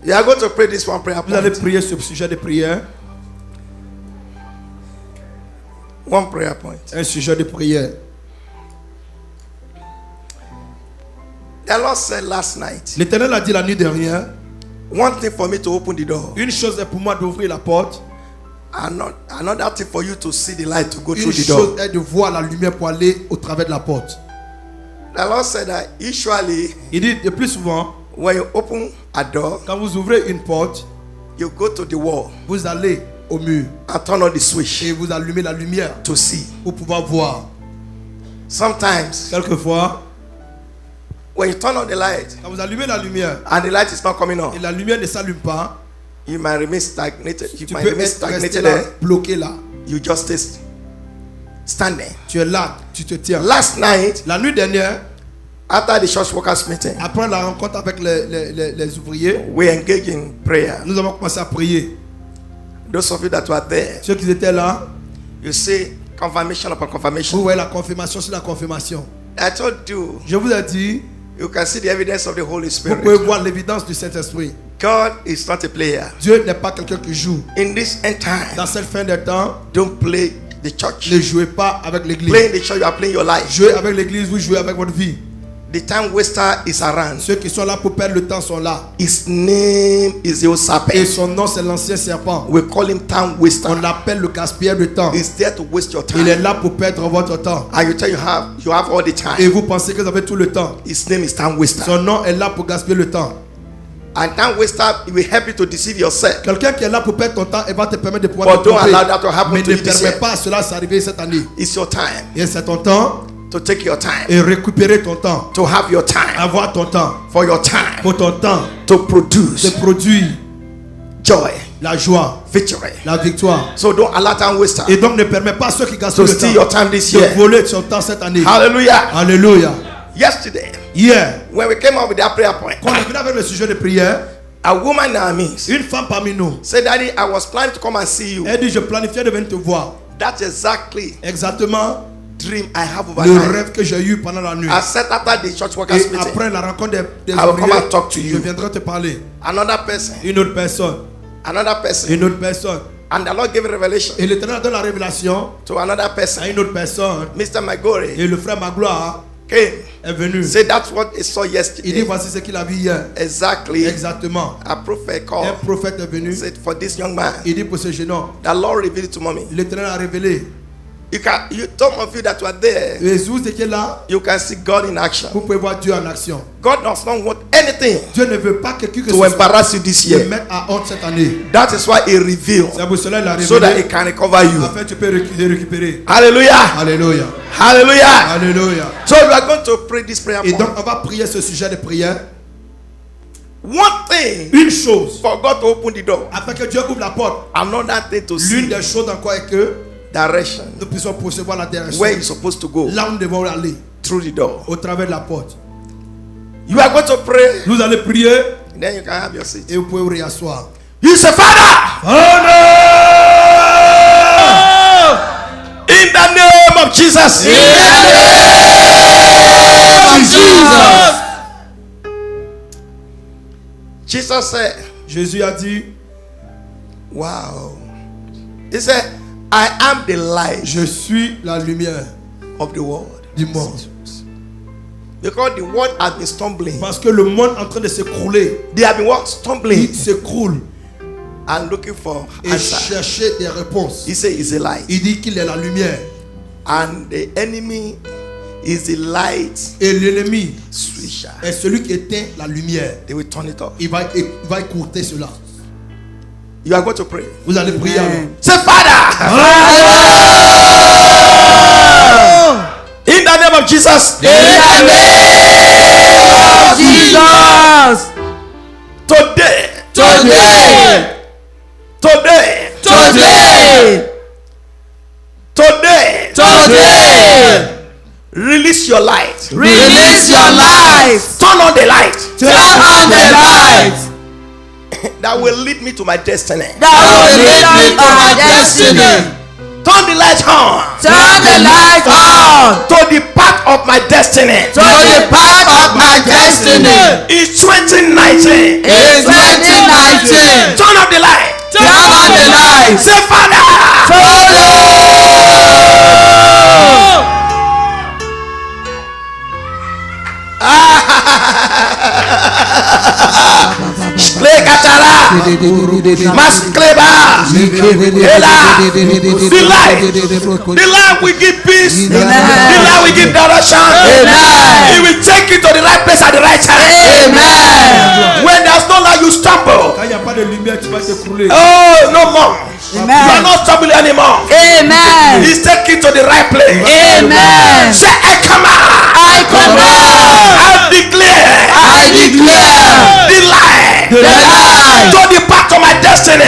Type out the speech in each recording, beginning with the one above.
You are going to pray this one prayer Vous allez point. prier ce sujet de prière. One prayer point. Un sujet de prière. The Lord said last night, L'Éternel a dit la nuit dernière, one thing for me to open the door, une chose est pour moi d'ouvrir la porte. another thing for you to see the light to go Une through the chose door. est de voir la lumière pour aller au travers de la porte. The Lord said that usually Il dit le plus souvent, when you open a door, quand vous ouvrez une porte, you go to the wall vous allez au mur and turn on the switch et vous allumez la lumière to see. pour pouvoir voir. Sometimes Quelquefois, when you turn on the light quand vous allumez la lumière and the light is not coming et on, la lumière ne s'allume pas, you might remain stagnated. You tu might peux remain rester stagnated là, there. bloqué là. You just stay standing. Tu es là, tu te tiens. Last night, La nuit dernière, after the church workers meeting, après la rencontre avec les ouvriers, we engaged in prayer. nous avons commencé à prier. Those of you that were there, Ceux qui étaient là, you see confirmation upon vous confirmation. voyez la confirmation sur la confirmation. I told you, Je vous ai dit, you can see the evidence of the Holy vous pouvez Spirit. voir l'évidence du Saint-Esprit. God is not a player. Dieu n'est pas quelqu'un qui joue. In this end time, Dans cette fin de temps, don't play the church. ne jouez pas avec l'église. Playing the church, you are playing your life. Jouez avec l'église, vous jouez avec votre vie. The time waster is around. Ceux qui sont là pour perdre le temps sont là. His name is the old Et serpent. son nom, c'est l'ancien serpent. We call him time waster. On l'appelle le gaspilleur de temps. He's there to waste your Il est time. là pour perdre votre temps. And you tell you have all the Et time. vous pensez que vous avez tout le temps. His name is time waster. Son nom est là pour gaspiller le temps. And time waster will help you to deceive yourself. Quelqu'un qui est là pour perdre ton temps et va te permettre de pouvoir But te don't tromper. allow that to happen Mais to ne you this permets year. pas à cela s'arriver cette année. It's your time Et c'est ton temps to take your time, et récupérer ton temps. to have your time, Avoir ton temps. for your time Pour ton temps to de produce produire joy, la joie, victory. la victoire. So don't allow time waster Et donc ne permets pas à ceux qui gaspillent to le steal your temps time this de year. voler son temps cette année. Hallelujah. Alléluia. Yesterday, Hier, when we came up with that prayer point, quand on est venu avec le sujet de prière, a woman in our midst une femme parmi nous, said, Daddy, I was planning to come and see you. elle dit, je planifiais de venir te voir. That's exactly Exactement dream I have le overnight. rêve que j'ai eu pendant la nuit. I said after the church workers Et meeting, après la rencontre des I will come ouvriers, and talk to je you. viendrai te parler. Another person, Une autre personne, another person. une autre personne. And the Lord gave a revelation Et l'Éternel donne la révélation to another à person. une autre personne. Mr. Magore Et le frère Magloire came. est venu. Say that's what he saw Il dit, yesterday. voici ce qu'il a vu hier. Exactly. Exactement. A prophet Un called. prophète est venu. Said for this young man, Il dit pour ce jeune homme, the Lord revealed it to mommy. l'Éternel a révélé. Some of you that were there, Et vous étiez là, you can see God in action. vous pouvez voir Dieu en action. God does not want anything Dieu ne veut pas que qui que to ce soit embarrass you this te year. mette à honte cette année. That is why He revealed, C'est pour cela qu'il a so that He révélé. can recover you. Afin que tu peux récupérer. Hallelujah. Alléluia. Hallelujah. Alléluia. So we are going to pray this prayer Et donc point. on va prier ce sujet de prière. One thing Une chose, for God to open the door. afin que Dieu ouvre la porte. Another thing to L'une see des choses encore est que direction. nous puissions percevoir la direction. Where you're supposed to go Là où nous devons aller, through the door. au travers de la porte. You are going to pray. Vous allez prier Then you can have your seat. et vous pouvez vous réasseoir. You say, Father, in the name of Jesus. Jesus said, Jésus a dit, wow. He said, I am the light je suis la lumière of the world. du monde. Because the world has been stumbling. Parce que le monde est en train de s'écrouler. They have been what? Stumbling Il s'écroule and looking for et answer. chercher des réponses. He said he's a light. Il dit qu'il est la lumière. And the enemy is the light Et l'ennemi switcher. est celui qui éteint la lumière. They will turn it off. Il va écourter cela. You are going to pray. Vous allez prier. Say, Father, in the name of Jesus. Today, release your light. Release your light. Turn on the light Turn on the light. that will lead me to my destiny. That will lead me to my destiny. Turn the light on Turn the light on to the path of my destiny. to the path of my destiny. In 2019, In 2019, anointing. Turn off the light. Turn on the light. Say, Father. The light will give peace. The light will give direction. It will take you to the right place at the right time. When there's no light, you stumble. Quand il n'y a pas de lumière, tu vas t'écrouler. Oh, no more. You are not stumbling anymore. He's taking you to the right place. Say, I command. I declare. The light. To the path of my destiny.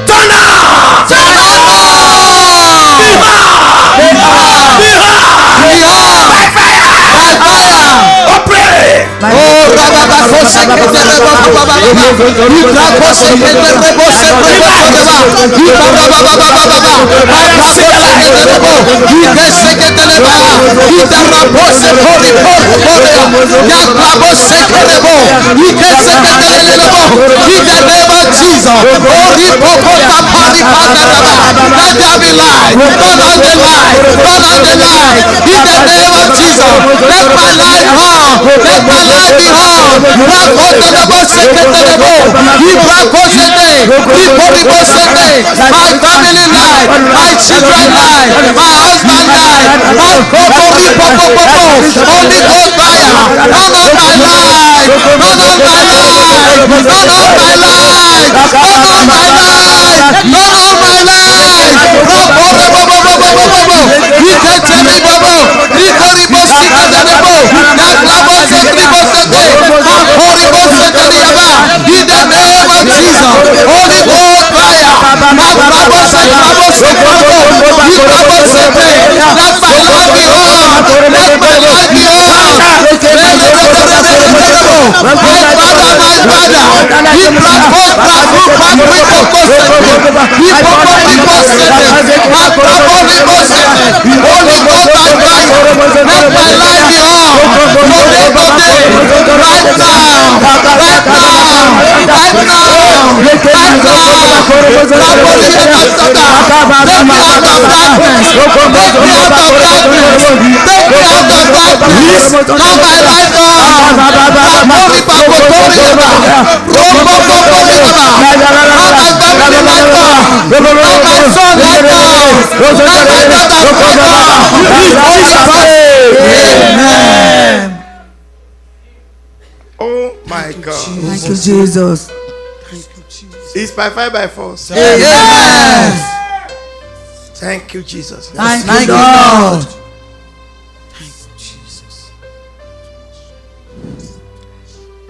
Turn on. By fire. Oh, pray. My family life, my children life, my husband life, my Holy Ghost fire, turn on my life, turn on my life, turn on my life, turn on my life, turn on my life. We can tell it, in the name of Jesus, Holy Ghost fire, let my life be on, let my life be on. Oh my God. Thank you, Jesus. It's by fire by force. Amen. Thank you, Jesus. Thank you, Lord.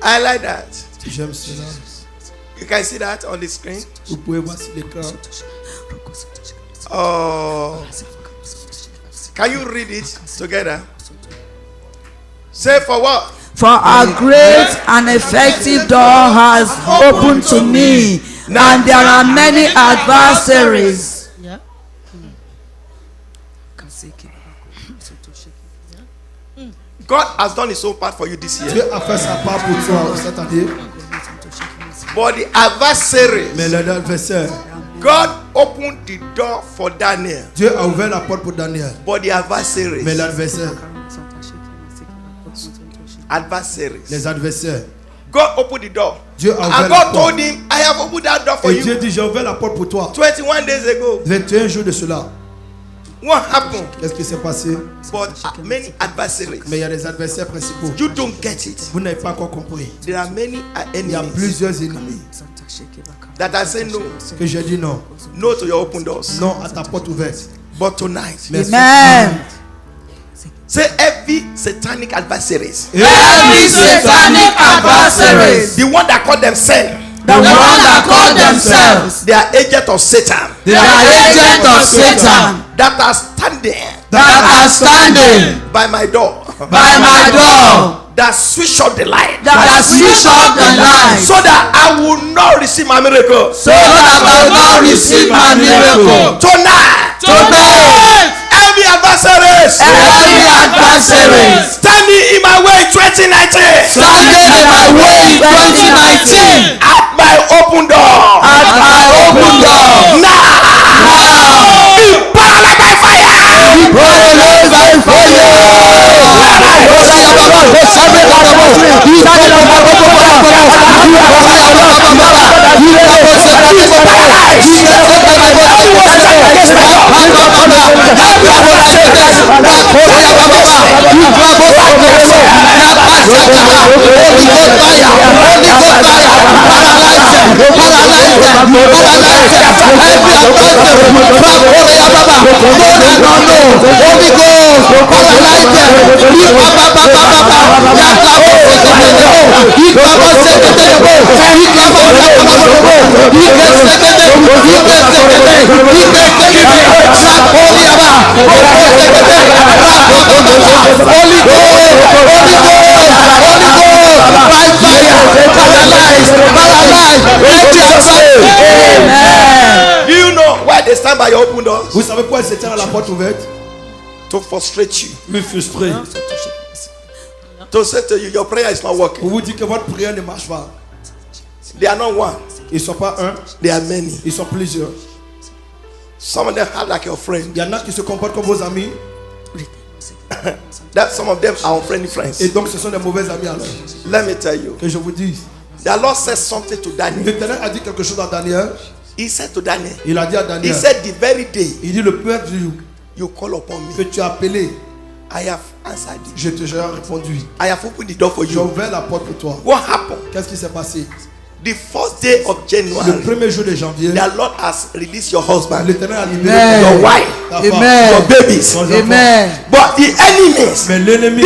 I like that. J'aime cela. You can see that on the screen. Vous pouvez voir sur l'écran. Oh, can you read it together? Say for what? For a great and effective door has opened to me, and there are many adversaries. God has done his own part for you this Dieu year. a fait sa part pour toi cette année. But the adversaries, Mais l'adversaire, God opened the door for Daniel. Dieu a ouvert la porte pour Daniel. But the adversaries, Mais l'adversaire, les adversaires, God opened the door. Dieu a ouvert And la God porte. told him, I have opened that door for Et Dieu you dit, j'ai ouvert la porte pour toi. 21 days ago. 21 jours de cela. What happened? Qu'est-ce qui s'est passé? But many adversaries, Mais il y a des adversaires principaux. you don't get it. Vous n'avez pas encore compris. There are many Il y a enemies plusieurs ennemis that are saying no, que j'ai dit non. no to your open doors. Non à ta porte ouverte. But tonight, Mais Amen. say every satanic adversaries, Every satanic adversaries, the one that call themselves, the one that call themselves, they are agents of Satan, they are agents of Satan, that are standing that are standing by my door, by my door, that switch off the light, that switch off the light, so that I will not receive my miracle. so that I will not receive my miracle. Tonight, every adversaries Every adversary standing in my way in 2019, standing in my way in 2019, Do you know why they stand by your open doors? Vous savez pourquoi ils se tiennent à la porte ouverte? To frustrate you. Me frustrer. To say to you, your prayer is not working. Pour vous dire que votre prière ne marche pas. They are not one. Ils sont pas un. They are many. Ils sont plusieurs. Some of them are like your friend. Il y en a qui se comportent comme vos amis. That some of them are unfriendly friends. Et donc ce sont des mauvais amis alors. Let me tell you. Que je vous dise. The Lord said something to Daniel. L'Éternel a dit quelque chose à Daniel. He said to Daniel. Il a dit à Daniel. He said the very day. Il dit le premier jour. You call upon me. Que tu as appelé. I have answered you. Je te j'ai répondu. I have opened the door for J'ai you. ouvert la porte pour toi. What happened? Qu'est-ce qui s'est passé? The first day of January. Le premier jour de janvier. The Lord has released your husband. L'Éternel a libéré your wife. Amen. Your babies. Amen. But the enemies. Mais l'ennemi.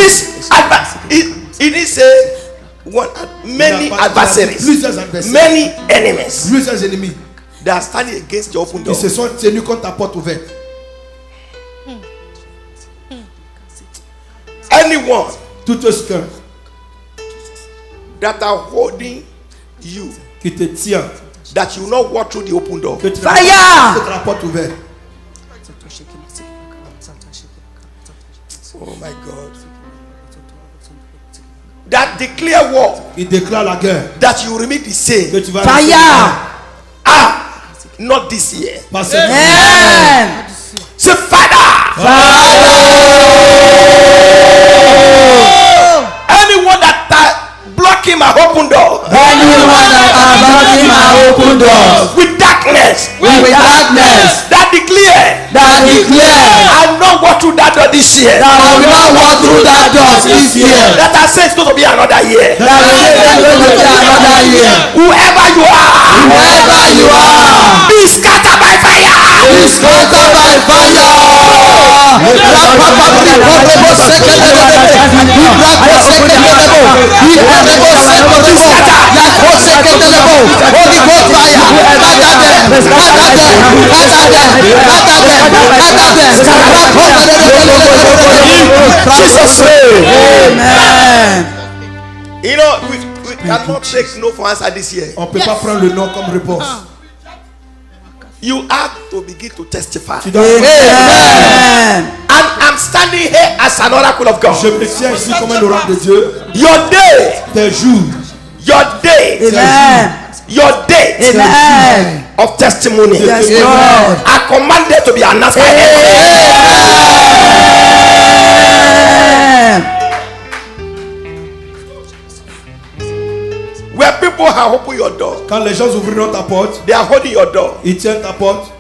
It didn't say one. Many adversaries. Plusieurs adversaires. Many enemies. Plusieurs ennemis. They are standing against your open door. Ils se sont tenus contre ta porte ouverte. Anyone. Tout ce que. That are holding you. Qui te tient. That you will not walk through the open door. Fire! La porte ouverte. Oh my God. That declare war. Il déclare la guerre. That you remain the same. Que tu vas Fire! Not this year. Amen. Say Father. Anyone that blocking my open door. Anyone that are blocking my open door. With darkness. With darkness. That declare. I will not walk through that door this year. That I will not walk through that door this year. That I say it's going to be another year. That I say it's going to be another year. Whoever you are. Be scattered by fire. Be scattered by fire. Jesus name. Amen. You know, we cannot take no for answer this year. On peut pas prendre le nom comme réponse. You have to begin to testify. Amen. And I'm standing here as an oracle of God. Je me tiens ici comme un oracle de Dieu. Your day. Tes jours. Your day. Amen. Your date. Amen. Of testimony. Yes, Lord. I command it to be announced by Where people have opened your door. Quand les gens ouvriront ta porte. They are holding your door. Ils tiennent ta porte.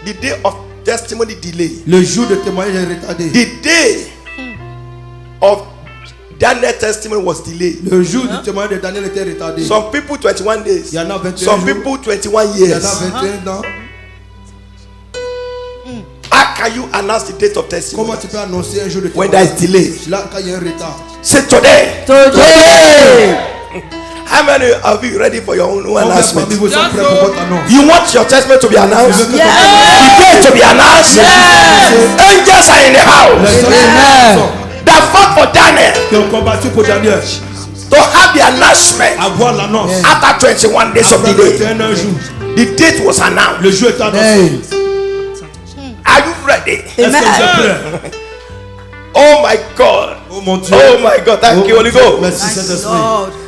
The day of testimony delay. Le jour de témoignage est retardé. The day of Daniel's testimony was delayed. Le jour du témoignage de Daniel était retardé. Some people 21 days. Il y en a 21 Some jours. people 21 Il y en years. a 21 ans. How can you announce the date of testimony? Comment tu peux annoncer un jour de When témoignage? there is delay. Là, quand il y a un retard. Say today. Today. How many of you ready for your own announcement? Parmi vous sont prêts pour votre annonce. You want your testimony to be announced? Yes. The date to be announced? Angels are in the house. Amen. That fought for Daniel Qui ont combattu pour Daniel. to have the announcement Avoir l'annonce. after 21 days of Après delay. 21 jours. The date was announced. Le jour est annoncé. Are you ready? Est-ce que vous êtes prêts? Oh my God. Oh mon Dieu. Oh my God. Thank you, Holy Ghost. Merci Saint-Esprit.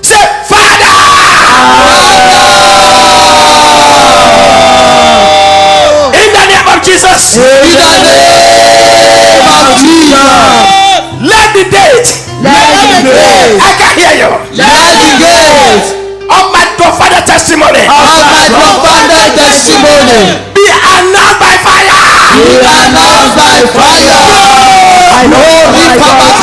Say, Father. In the name of Jesus. In the name of Jesus. Let the date confounded testimony. Of my confounded testimony. Be announced by fire. Be announced by fire. I know my God.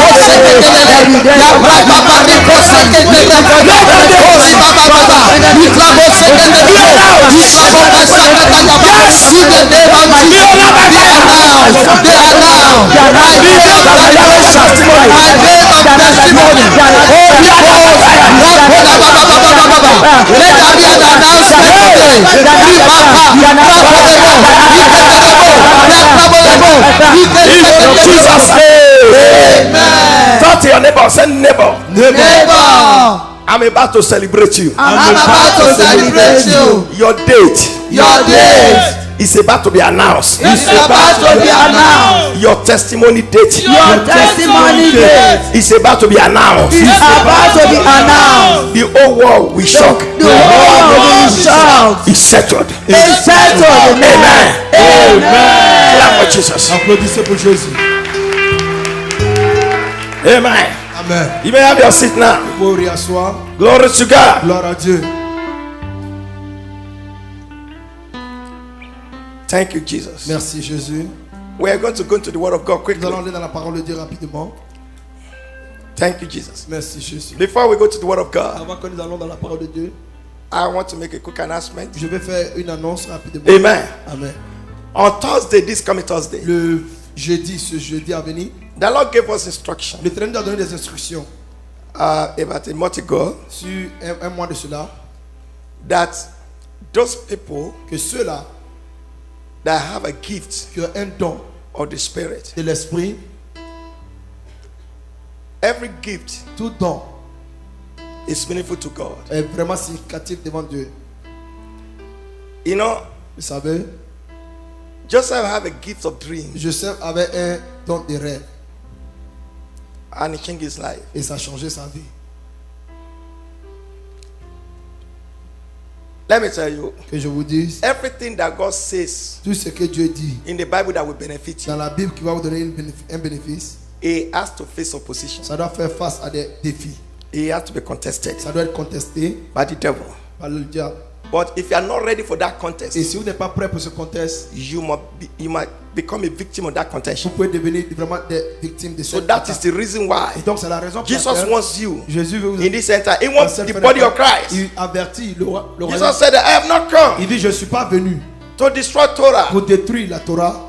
Talk to your neighbor. Say neighbor. I'm about to celebrate you. I'm about to celebrate you. Your date. Your date is about to be announced. is about to be announced. Your testimony date. Your testimony date is about to be announced. is about to be announced. The whole world will shock. The whole will be shocked. It's settled. It's settled. Amen. Amen. Clap for Jesus. Applaudissez pour Jésus. Amen. Amen. You may have your seat now. Vous pouvez asseoir. Glory to God. Gloire à Dieu. Thank you, Jesus. Merci Jésus. We are going to go into the Word of God Nous quickly. allons aller dans la parole de Dieu rapidement. Thank you, Jesus. Merci Jésus. Before we go to the Word of God, Avant que nous allons dans la parole de Dieu, I want to make a quick announcement. je vais faire une annonce rapidement. Amen. Amen. On Thursday, this coming Thursday, Le jeudi, ce jeudi à venir, the Lord gave us instruction l'Éternel nous a donné des instructions about a month ago sur un mois de cela, that those people que ceux-là that have a gift qui ont un don of the Spirit, de l'esprit, every gift tout don is meaningful to God. est vraiment significatif devant Dieu. You know, Vous savez, Joseph had a gift of dreams Joseph avait un don de rêve and he changed his life. et ça a changé sa vie. Let me tell you, Que je vous dise, everything that God says tout ce que Dieu dit in the Bible that will benefit you, dans la Bible qui va vous donner un bénéfice, he has to face opposition. ça doit faire face à des défis. He has to be contested Ça doit être contesté by the devil. par le diable. But if you are not ready for that Et contest, si vous n'êtes pas prêt pour ce contest, you might become a victim of that vous contention. pouvez devenir vraiment des victimes de So cette that is attaque. the reason why Et donc c'est la raison pour Jesus laquelle wants you Jésus veut vous in this center. He dans wants cette the fenêtre. body of Christ. Il avertit le royaume. Jesus said, I have not come Il dit, je ne suis pas venu to destroy Torah. pour détruire la Torah.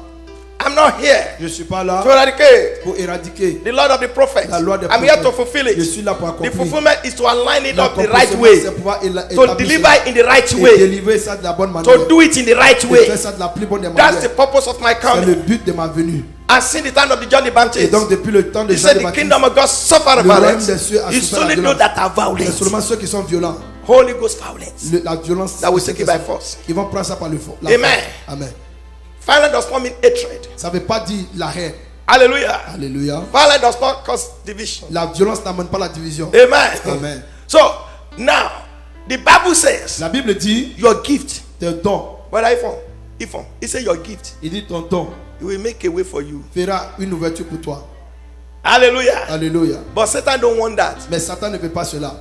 I'm not here Je ne suis pas là to eradicate pour éradiquer the Lord of the prophets. la loi des I'm here to prophètes. fulfill Je it. suis là pour The accomplir. fulfillment is to align it up the right L'accomplissement, way, c'est pouvoir to établir deliver cela it in the right et way, délivrer ça de la bonne manière. to do it in the right Et way. faire ça de la plus bonne des That's the manières. purpose of my C'est le coming. but de ma venue. And since the time of the John the Et Baptist, donc depuis le temps de he Jean said le the Baptiste, kingdom of God suffer le violence. royaume des cieux a It's souffert la only those violence. that are C'est violent, seulement ceux qui sont violents, Holy Ghost violence, la violence, that will take it by force. qui vont prendre ça par le fond. Amen. Amen. Violence does not mean hatred. Ça ne veut pas dire la haine. Hallelujah. Alléluia. Violence does not cause division. La violence n'amène pas la division. Amen. Amen. So now the Bible says La Bible dit, your gift. tes dons, Whether Ifon, he said your gift, il dit ton don it will make a way for you. fera une ouverture pour toi. Hallelujah. Alléluia. But Satan don't want that. Mais Satan ne veut pas cela.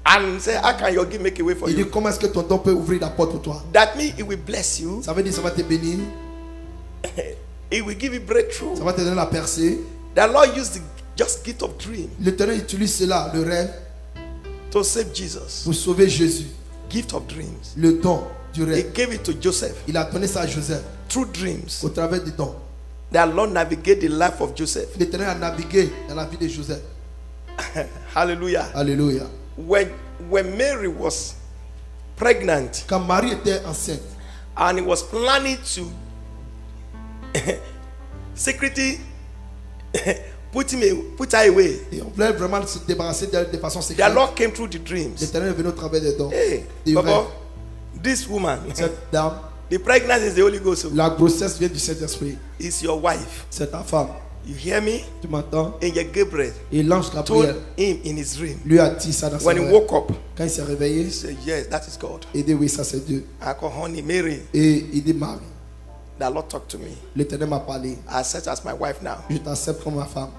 And say, how can your gift make a way for Il dit, you? comment est-ce que ton don peut ouvrir la porte pour toi? That means it will bless you. Ça veut dire, ça va te bénir, It will give you breakthrough. ça va te donner la percée. The Lord used the just gift of dream L'Éternel utilise cela, le rêve, to save Jesus. pour sauver Jésus. Gift of dreams. Le don du He rêve. gave it to Joseph Il a donné ça à Joseph through dreams. au travers du don. The Lord navigate the life of Joseph. L'Éternel a navigué dans la vie de Joseph. Hallelujah. Alléluia. When Mary was pregnant Quand Marie était enceinte, and he was planning to secretly put her away, et on voulait vraiment se débarrasser d'elle de façon the secrète, Lord came through the dreams. l'Éternel est venu au travers des dons. Hey, Des Baba, rêves. this woman, Cette dame, the pregnancy is the Holy Ghost. la grossesse vient du Saint-Esprit. Is your wife. C'est ta femme. You hear me? Tu m'entends? Angel Gabriel Et l'ange told Gabriel him in his dream. lui a dit ça dans son When he rêve. woke up, Quand il s'est réveillé, he said, yes, that is God. il dit oui, ça c'est Dieu. I call honey Mary. Et il dit Marie, The Lord talked to me. l'Éternel m'a parlé. I accept as my wife now. Je t'accepte comme ma femme.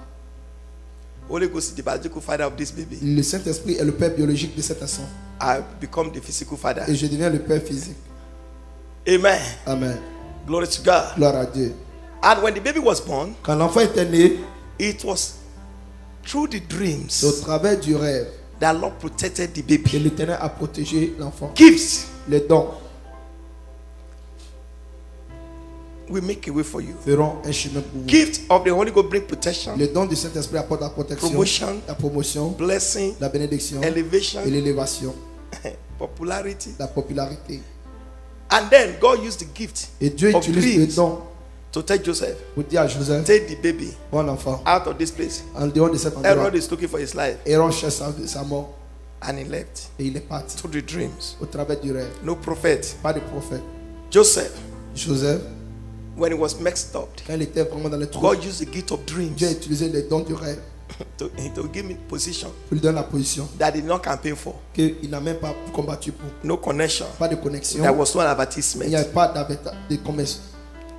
Holy Ghost is the biological father of this baby. Le Saint-Esprit est le père biologique de cet enfant. I become the physical father. Et je deviens le père physique. Amen. Amen. Glory to God. Gloire à Dieu. And when the baby was born, Quand l'enfant était né, it was through the dreams c'est au travers du rêve that Lord protected the que baby. l'Éternel a protégé l'enfant. Gifts Les dons will make a way for you. feront un chemin pour vous. Gift of the Holy Ghost bring protection, Les dons du Saint-Esprit apportent la protection, promotion, la promotion, blessing, la bénédiction elevation, et l'élévation, popularity. la popularité. And then God used the gift Et Dieu of utilise les dreams dons to tell Joseph, pour dire à Joseph, take the baby bon enfant, out of this place. en dehors de cet endroit, Herod is looking for his life. Aaron cherche sa mort And he left et il est parti through the dreams. au travers du rêve. No prophet. Pas de prophète. Joseph, Joseph, when he was mixed up, quand il était vraiment dans les trous, God used the gift of dreams Dieu a utilisé les dons du rêve to give me position pour lui donner la position that he did not campaign for. qu'il n'a même pas combattu pour. No connection. Pas de connexion. There was no Il n'y advertisement. avait pas de commerce.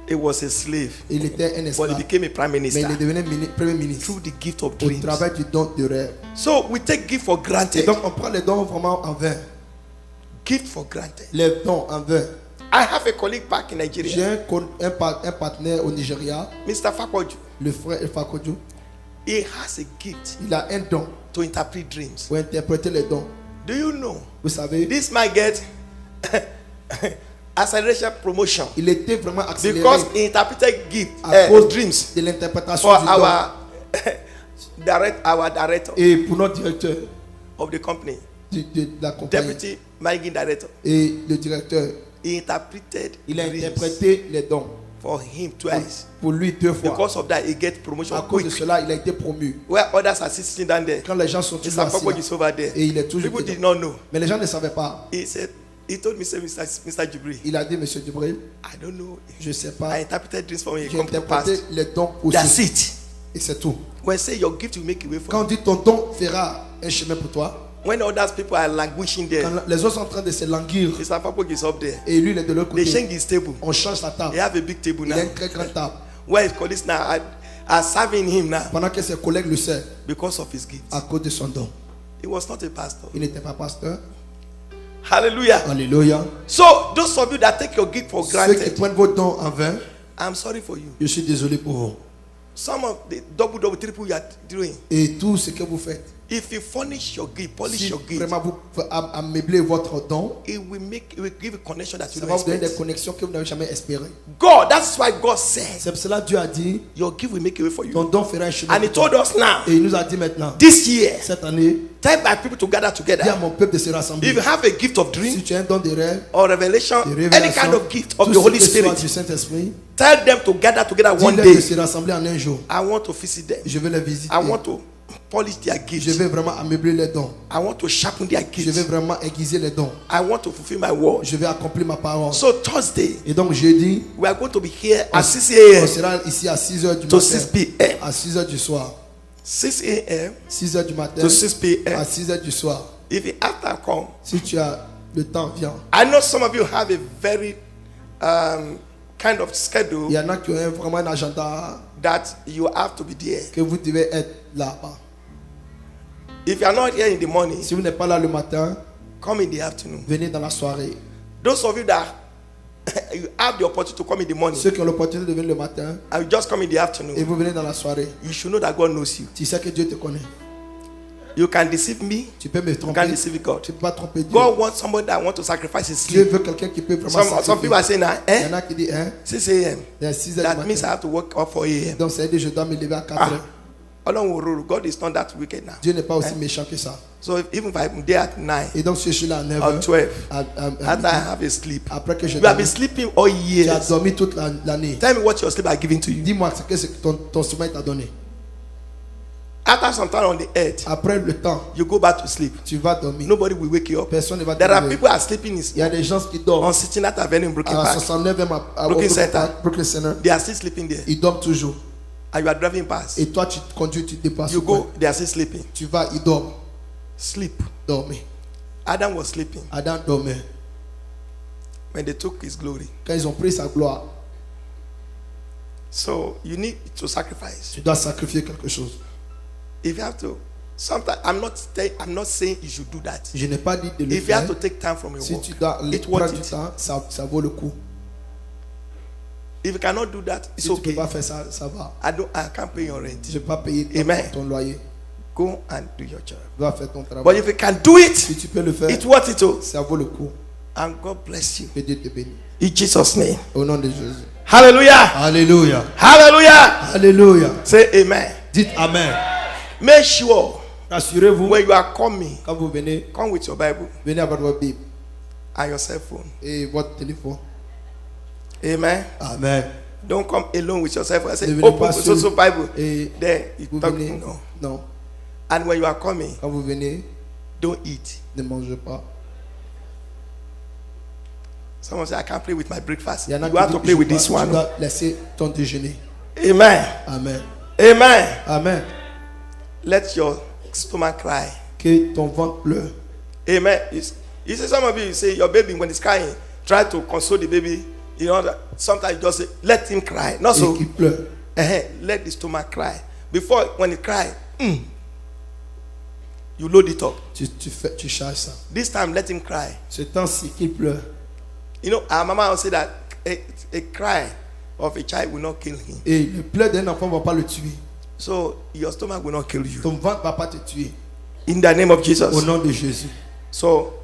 He was a slave. Il était un But he esclave. became a prime Mais il est minister devenu premier ministre through the gift of au dreams. travers du don de rêve. So we take gift for Et granted. donc on prend les dons vraiment en vain. Gift for granted. Les dons en vain. I have a colleague back in J'ai Nigeria, un partenaire au Nigeria, Mr. Fakwoju. le frère Fakojo. He has a gift Il a un don to interpret dreams. pour interpréter les dons. Do you know? Vous savez, This might get acceleration promotion il était vraiment accéléré because he interpreted gift à cause dreams de l'interprétation for du don. our director Et pour notre directeur of the company, de la compagnie deputy managing director. et le directeur, He interpreted il a dreams interprété les dons for him twice. pour lui 2 fois. Because of that, he gets promotion À cause de quick. cela, il a été promu. Where others are sitting down there, Quand les gens sont toujours Mr. assis Fakwoju là, is over there. et il est toujours People did dedans. not know. Mais les gens ne savaient pas. He said, he told me, say, Mr. Jibril, Il a dit, Monsieur Dubril, I don't know. je ne sais pas, I interpreted dreams for me. j'ai Come to pass. interprété les dons That's aussi. it. Et c'est tout. When say your gift will make a way for Quand on you. dit ton don fera un chemin pour toi, When others people are languishing there, quand les autres sont en train de se languir Mr. Fakwoju is up there. et lui il est de l'autre They côté, change his table. on change la They table. have a big table Il a now. une très grande table. Where his colleagues now are serving him now Pendant que ses collègues le servent because of his gift. à cause de son don. He was not a pastor. Il n'était pas pasteur. Hallelujah. Alléluia. So those of you that take your gift for Ceux qui granted, prennent vos dons en vain, I'm sorry for you. je suis désolé pour vous. Some of the double, triple you are doing. Et tout ce que vous faites, If you furnish your gift, polish si your gift, vraiment vous ameubler votre don, it will give a connection that you ça don't va vous donner des expect. connexions que vous n'avez jamais espérées. God, that's why God said, C'est pour cela que Dieu a dit, your gift will make a way for ton you. don fera un chemin And He pour toi. told us now, Et il nous a dit maintenant, this year, cette année, tell my people to gather dis à together. mon peuple de se rassembler. If you have a gift of Si dream tu as un don de rêve, or revelation, de any révélation, kind of gift of tout the Holy ce que soit Spirit, du Saint-Esprit, tell them to gather together one dis-leur de day. se rassembler en un jour. I want to visit them. Je vais les visiter. I want to polish their Je gifts. vais vraiment ameubler les dons. I want to sharpen their Je vais gifts. vraiment aiguiser les dons. I want to fulfill my word. Je vais accomplir ma parole. So Thursday, Et donc jeudi, we are going to be here at 6 on a.m. sera ici à 6h du to matin. 6 p.m. À 6h du soir. 6 a.m. 6h du matin to 6 à p.m. 6h du soir. If you after come, Si tu as le temps, viens. I know some of you have a very kind of schedule Il y en a qui ont vraiment un agenda that you have to be there. que vous devez être là-bas. If you are not here in the morning, Si vous n'êtes pas là le matin, come in the afternoon. venez dans la soirée. Those of you that you have the opportunity to come in the morning Ceux qui ont l'opportunité de venir le matin and you just come in the et afternoon, vous venez dans la soirée, you should know that God knows you. tu sais que Dieu te connaît. You can deceive me, Tu peux me you tromper. can deceive God. Tu ne peux pas tromper Dieu. God wants somebody that wants to sacrifice his Dieu sleep. veut quelqu'un qui peut vraiment Some people are sacrifier. saying, now, Il y en eh? a qui disent, hein, 6 a.m. il y a 6h That du means I matin. have to wake up 4 a.m. Donc ça veut dire que je dois me lever à 4h. Ah. God is not that wicked now. Dieu n'est pas aussi méchant que ça. So even if I'm there at 9 Et donc si je suis là à or 9h, 12, à after I have a sleep, après que je you have been dorme, sleeping all tu as years. dormi toute l'année. Tell me what your sleep are giving to you. Dis-moi ce que ton sommeil t'a donné. After some time on the earth, Après le temps, you go back to sleep. tu vas dormir. Nobody will wake you up. Personne ne va te There are lever. people who are sleeping Il y a des gens qui on dorment sitting at Avenue in Brooklyn à Park. 69e à Brooklyn Center. Brooklyn Center. They are still sleeping there. Ils dorment toujours. And you are driving past. Et toi, tu conduis, tu dépasses. You go, they are still sleeping. Tu vas, ils dorment. Sleep. Dormir. Adam was sleeping Adam dormait. when they took his glory. Quand ils ont pris sa gloire, So you need to sacrifice. tu dois sacrifier quelque chose. If you have to Sometimes I'm not saying you should do that. Je n'ai pas dit de le If you have faire. to take time from your Si work, tu dois it prendre worth du it. temps, ça vaut le coup. If you cannot do that, it's Si tu ne okay. peux pas faire ça, ça va. I can't pay your rent. Je ne vais pas payer Amen. ton loyer. Go and do your job. Tu dois faire ton travail. But if you can do it, Si tu peux le faire, it's worth it. Oh. ça vaut le coup. And God bless you. Que Dieu te bénisse. In Jesus' name. Au nom de Jésus. Hallelujah. Alléluia. Hallelujah. Alléluia. Say amen. Dites Amen. Make sure Rassurez-vous, when you are coming, quand vous venez, come with your Bible venez avec votre Bible and your cell phone. et votre téléphone. Amen. Amen. Don't come alone with your cell phone. I say, Ne venez open pas so seul. Bible. Et There, you vous talk. venez. No. Non. And when you are coming, Quand vous venez, don't eat. ne mangez pas. Someone say, I can't play with my breakfast. Il y en a You have qui to disent, play with tu this dois- one. Tu dois laisser ton déjeuner. Amen. Amen. Amen. Amen. Let your stomach cry. Que ton ventre pleure. Amen. You see, some of you say your baby when it's crying, try to console the baby. You know that sometimes you just say, let him cry. Not Et so. qui pleure. Let the stomach cry. Before when it cry, you load it up. Tu charges ça. This time let him cry. Ce temps-ci qu'il pleure. You know, our mama will say that a cry of a child will not kill him. Et le pleur d'un enfant ne va pas le tuer. So your stomach will not kill you. Ton ventre ne va pas te tuer. In the name of Jesus. Au nom de Jésus. So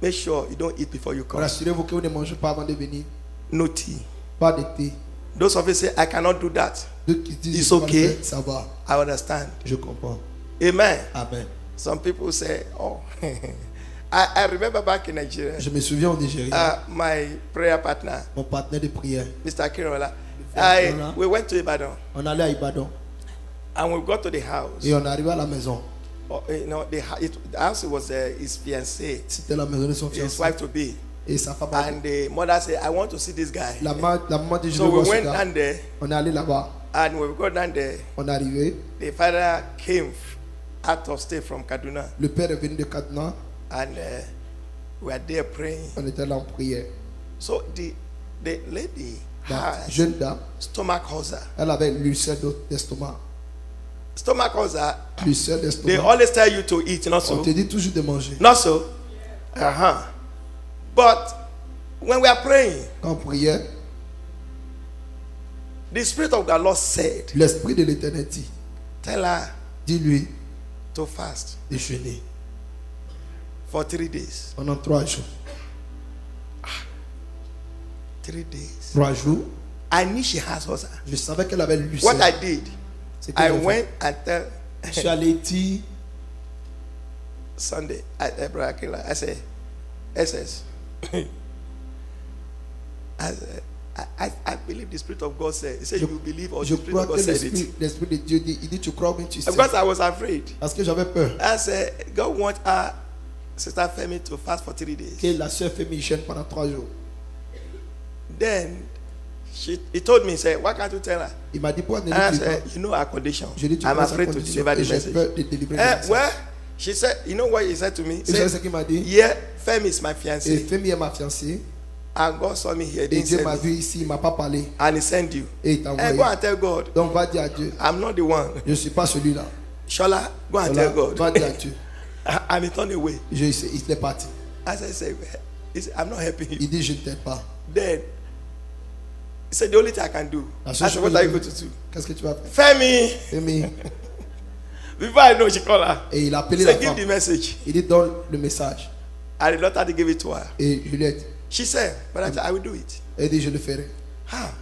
make sure you don't eat before you come. Rassurez-vous que vous ne mangez pas avant de venir. No tea. Pas de thé. Those of you say, I cannot do that. D'autres qui disent, It's je peux pas le okay. faire, ça va. I understand. Je comprends. Amen. Amen. Some people say, oh, I remember back in Nigeria, Je me souviens au Nigeria, my prayer partner, mon partenaire de prière, Mr. Kirola, Kirola. we went to Ibadan on allait à Ibadan and we got to the house. et on est arrivé à la maison. You know, the house was his fiancée, C'était la maison de son his fiancé wife to be. et sa femme. And the mother said, I want to see this guy. La maman dit, je So veux we voir ce went gars. down there, On est allé là-bas. and when we got down there, On est arrivé. the father came out of state from Kaduna, Le père est venu de Kaduna. and we were there praying. On était là en prière. So the lady La had jeune dame, stomach ulcer. elle avait l'ulcère d'estomac. Stomach ulcer, L'ulcère they d'estomac. always tell you to eat, not On so. te dit toujours de manger. Not so. But when we are praying, Quand on priait, the Spirit of the Lord said, l'esprit de l'éternel dit, tell her dis-lui to fast de jeûner for 3 days. pendant 3 jours. 3 days. 3 jours. I knew she has ulcer. Je savais qu'elle avait l'ulcère. What I did, C'est que I j'ai fait. went and tell Je suis allé dire, Sunday at Brother Kila, I said, SS. I believe the Spirit of God said. He said, Je- you believe or je the Spirit crois of God que said it. l'esprit de Dieu dit, il dit, tu crois ou bien tu sais. Because I was afraid. Parce que j'avais peur I said, God wants our sister Femi to fast for 3 days. que la sœur Fémi jeûne pendant 3 jours. Then he told me, he said, why can't you tell her? Il m'a dit, pourquoi ne And I dis pas? said, you know our condition. Je lui ai dit, tu I'm connais sa afraid to condition deliver et the j'ai message. peur de délivrer le message. Well, she said, you know what he said to me? He Et c'est ce said, qu'il m'a dit. yeah, Femi is my Et fiancé. Fémi est ma fiancée. And God saw me here, Et didn't Dieu send m'a me. vu ici, il m'a pas parlé. And he sent you. Et il t'a And go envoyé. and tell God, Donc va dire à Dieu, I'm not the one. je ne suis pas celui-là. Shola, go and Voilà, tell God. va dire à Dieu. And he turned away. Il est parti. As I said, he said, I'm not helping you. Il dit, je ne t'aide pas. Then he said, the only thing I can do. La I seule said, chose what que are je you peux- going to do? Qu'est-ce que tu vas faire? Femi. Fémi. Before I know, she called her. Et il a He appelé la said, give femme. the message. Il dit, donne le message. And the daughter they gave it to her. Et je lui ai dit, She said, but I will do it. elle dit, je le ferai. Ah.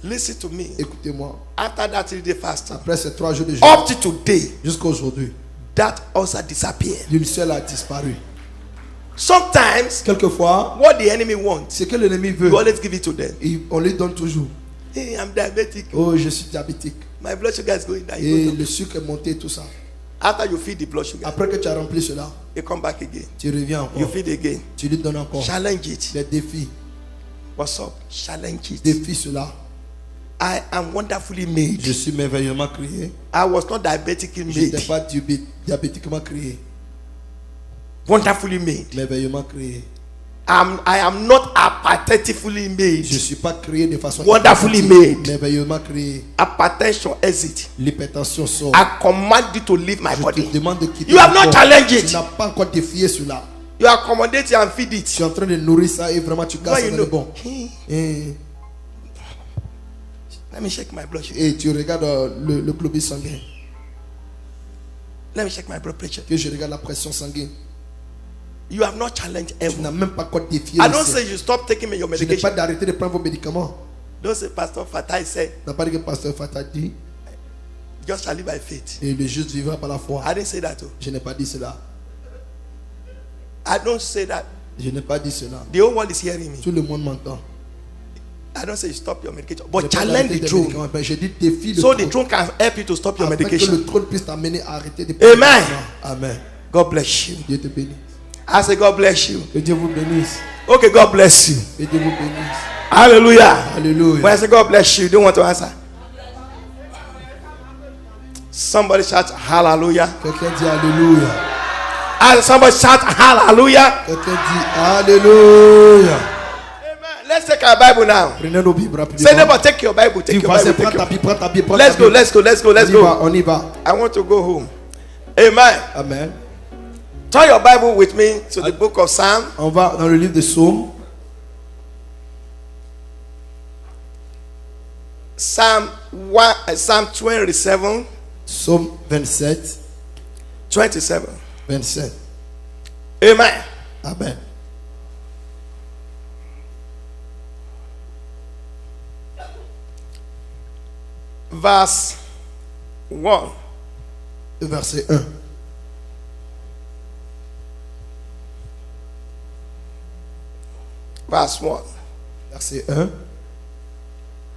Listen to me. Écoutez-moi. After that 3-day fasting, Après ces 3 jours de jeûne, up to today, jusqu'à aujourd'hui, that ulcer disappeared. l'ulcère a disparu. Sometimes, Quelquefois, what the enemy wants, ce que l'ennemi veut, you always give it to them. on lui donne toujours. Hey, I'm diabetic. Oh, je suis diabétique. My blood sugar is going down. Et le sucre est monté, tout ça. After you feed the blood sugar, Après que tu as rempli cela, you come back again. tu reviens You encore. feed again. Tu lui donnes encore. Challenge it. Les défis. What's up? Challenge it. Défie cela. I am wonderfully made. Je suis merveilleusement créé. I was not diabetically Je n'étais made. pas diabétiquement créé. Wonderfully made. Merveilleusement créé. I am not apathetically made. Je ne suis pas créé de façon Wonderfully made. merveilleusement créé. Hypertension exit. L'hypertension sort. I command you to leave my Je body. te demande de quitter You have le not corps. challenged it. Tu n'as pas encore défié cela. You accommodate it and feed it. Tu es en train de nourrir ça et vraiment tu casses Now you dans know. le bon. Et, Let me check my blood sugar. et tu regardes le globus sanguin. Let me check my blood pressure. Que je regarde la pression sanguine. You have not challenged Tu ever. n'as même pas encore défié I le don't ciel. say you stop taking your Je n'ai medication. pas d'arrêter de prendre vos médicaments. Don't say Pastor Fatai said, Tu n'as pas dit que pasteur Fatah dit just shall live by faith. et le juste vivra par la foi. I didn't say that too. Je n'ai pas dit cela. I don't say that. Je n'ai pas dit cela. The whole world is hearing me. Tout le monde m'entend. I don't say you stop your medication, Je but n'ai pas challenge d'arrêter the des throne médicaments, mais je dis défie le so the trône. throne can help you to stop your Afin que medication. le trône puisse t'amener à arrêter de prendre Amen. les médicaments. Amen. God bless you. Dieu te bénisse. I say God bless you. Que Dieu vous bénisse. Okay, God bless you. Que Dieu vous bénisse. Hallelujah. Alléluia. When I say God bless you, you don't want to answer. Somebody shout hallelujah. Quelqu'un dit Alléluia. And somebody shout hallelujah. Quelqu'un dit Alléluia. Amen. Let's take our Bible now. Prenez nos Bibles Say rapidement. neighbor, take your Bible. Take Dis, your vas-y, Bible. prends Take ta your... Bible, prends ta Bible, prends Let's ta go, Bible. let's go, let's go, let's On y va, go. on y va. I want to go home. Amen. Amen. Turn your Bible with me to the book of Psalm. On va dans le livre de Psaume. Psalm 27. Psaume 27. 27. 27. Amen. Amen. Verse 1. Verset 1. Verse 1. Verset 1.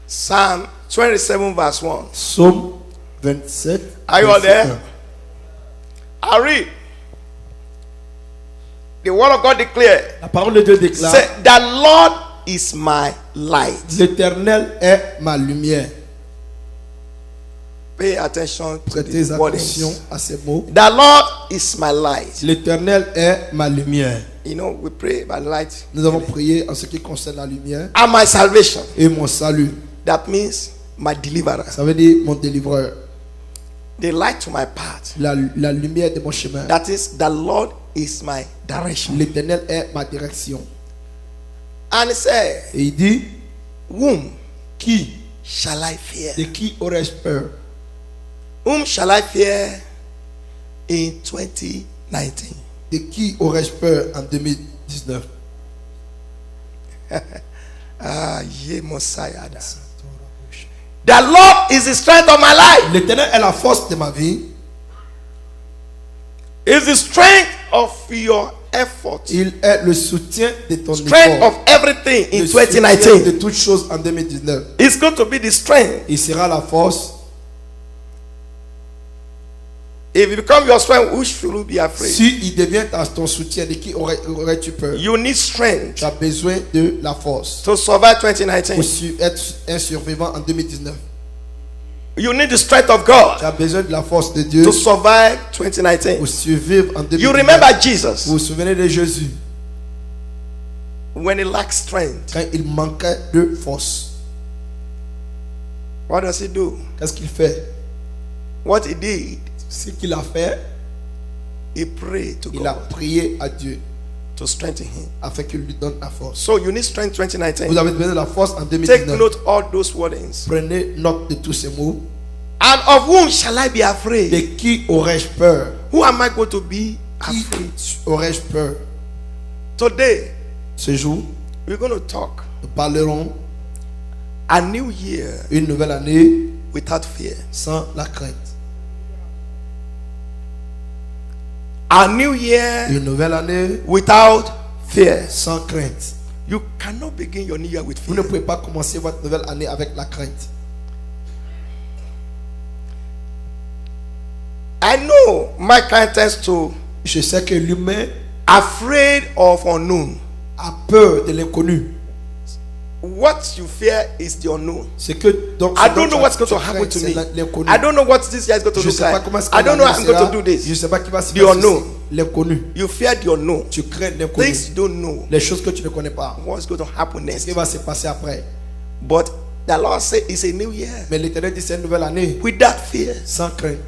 Psalm 27, verse 1. Psaume 27. Are you all verset there? I read. The word of God declared. 1. La parole de Dieu déclare: Say, the Lord is my light. L'Éternel est ma lumière. Pay attention to Prêtez these attention wordings. à ces mots. The Lord is my light. L'Éternel est ma lumière. You know, we pray about light. Nous avons prié en ce qui concerne la lumière And my salvation. et mon salut. That means my deliverer. Ça veut dire mon délivreur. The light to my path. La lumière de mon chemin. That is, the Lord is my direction. L'Éternel est ma direction. And he said, Et il dit: whom Qui, shall I fear? de qui aurais-je peur? Whom shall I fear in 2019? De qui aurais-je peur en 2019? Ah, ye Messiah. The Lord is the strength of my life. L'Éternel est la force de ma vie. Is the strength of your effort. Il est le soutien de ton Strength effort. of everything in Le soutien 2019. de toutes choses en 2019. It's going to be the strength. Il sera la force. If it becomes your strength, who should you be afraid? Si il devient ton soutien, de qui aurais-tu peur? You need strength Tu as besoin de la force to survive 2019. pour être un survivant en 2019. You need the strength of God Tu as besoin de la force de Dieu to survive 2019. pour survivre en 2019. You remember Jesus Vous vous souvenez de Jésus when he lacked strength. quand il manquait de force? What does he do? Qu'est-ce qu'il fait? What he did, Ce qu'il a fait, he prayed to il a God prié à Dieu to strengthen him. afin qu'il lui donne la force. So you need strength Vous 2019. avez besoin de la force en Take 2019. note all those wordings. Prenez note de tous ces mots. And of whom shall I be afraid? De qui aurais-je peur? Who am I going to be Qui afraid? aurais-je peur? Today, Ce jour, we're going to talk nous parlerons a new year une nouvelle année without fear. sans la crainte. A new year Une nouvelle année without fear. sans crainte. You cannot begin your new year with Vous ne fear. pouvez pas commencer votre nouvelle année avec la crainte. I know mankind tends to Je sais que l'humain afraid of unknown. a peur de l'inconnu. What you fear is the unknown. C'est que donc I don't know what's going to happen to me. l'inconnu. I don't know what this year is going to Je look sais pas like. comment est-ce que I don't know how l'année I'm going sera. to do this. Je sais pas qui va se The faire unknown. ceci. l'inconnu. You fear the unknown. Tu crains l'inconnu. Things you don't know. Les choses que tu ne connais pas. What's going to happen Ce next? qui va se passer après. But the Lord said it's a new year. Mais l'Éternel dit c'est une nouvelle année. Without fear. Sans crainte.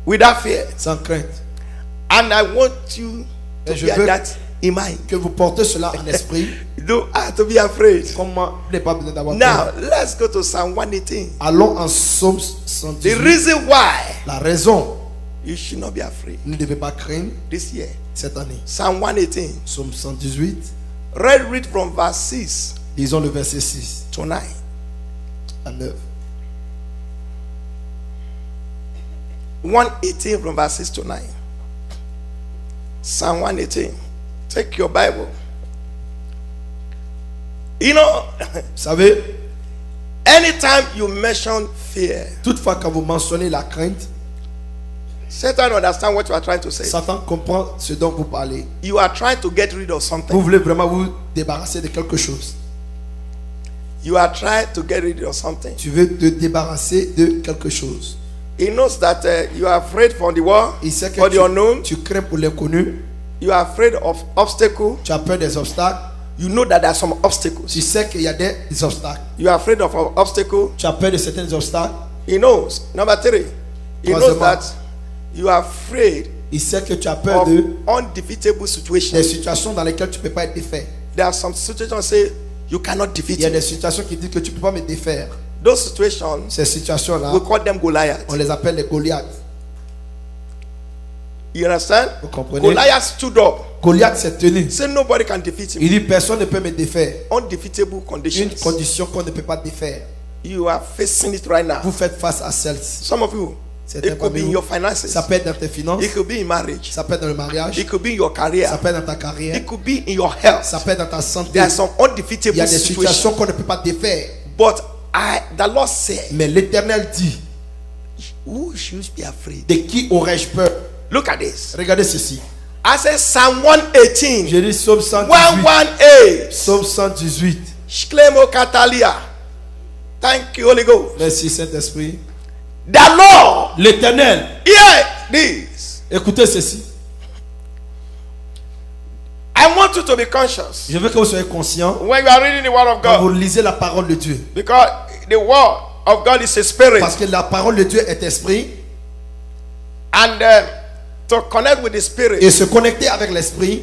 Without fear. Sans crainte. And I want you to Et je bear veux that in mind. que vous portez cela en esprit. You don't have to be afraid. Comment vous n'avez pas besoin d'avoir Now, peur. let's go to Psalm 118. Allons en Psaume The 118. reason why La raison, you should not be afraid vous ne devez pas craindre this year. cette année. Psalm 118. Psaume 118. Read from verse 6 Lisons le verset 6 to 9. à 9. 118 from verse 6 to 9. Psalm 118. Take your Bible. You know, Vous savez, anytime you mention fear, toutefois quand vous mentionnez la crainte, Satan understands what you are trying to say. Satan comprend ce dont vous parlez. You are trying to get rid of Vous something. voulez vraiment vous débarrasser de quelque chose. You are trying to get rid of something. Tu veux te débarrasser de quelque chose. He knows that you are afraid for the war, Il sait que for the unknown. tu crains pour l'inconnu. You are afraid of obstacles. Tu as peur des obstacles. You know that there are some obstacles. Tu sais qu'il y a des obstacles. You are afraid of obstacles. Tu as peur de certains obstacles. He knows. Number 3. He knows Troisièmement, that you are afraid Il sait que tu as peur of de undefeatable des situations. situations dans lesquelles tu ne peux pas être défait. There are some situations say you cannot defeat Il y a me. des situations qui disent que tu ne peux pas me défaire. Those situations, Ces situations-là, we call them Goliath. on les appelle les Goliaths. You understand? Vous comprenez? Goliath stood up. Goliath s'est tenu. Say nobody can defeat him. Il dit personne ne peut me défaire. Undefeatable Une conditions. condition qu'on ne peut pas défaire. You are facing it right now. Vous faites face à celle-ci. Some of you, Certains it could be parmi in vous, your finances. ça peut être dans tes finances, It could be in marriage. ça peut être dans le mariage, It could be in your career. ça peut être dans ta carrière, It could be in your health. ça peut être dans ta santé. There are some Il y undefeatable a des situations. situations qu'on ne peut pas défaire. But the Lord said, Mais l'Éternel dit, who should be afraid? de qui aurais-je peur? Look at this. Regardez ceci. I said Psalm 118. J'ai dit Psaume 118. 118. Psaume 118. Shklemo Katalia. Thank you, Holy Ghost. Merci Saint-Esprit. The Lord. L'Éternel. Hear this. Écoutez ceci. I want you to be conscious Je veux que vous soyez conscients when you are reading the Word of quand vous God. lisez la parole de Dieu. Because the Word of God is a spirit. Parce que la parole de Dieu est esprit. And to connect with the spirit, Et se connecter avec l'esprit,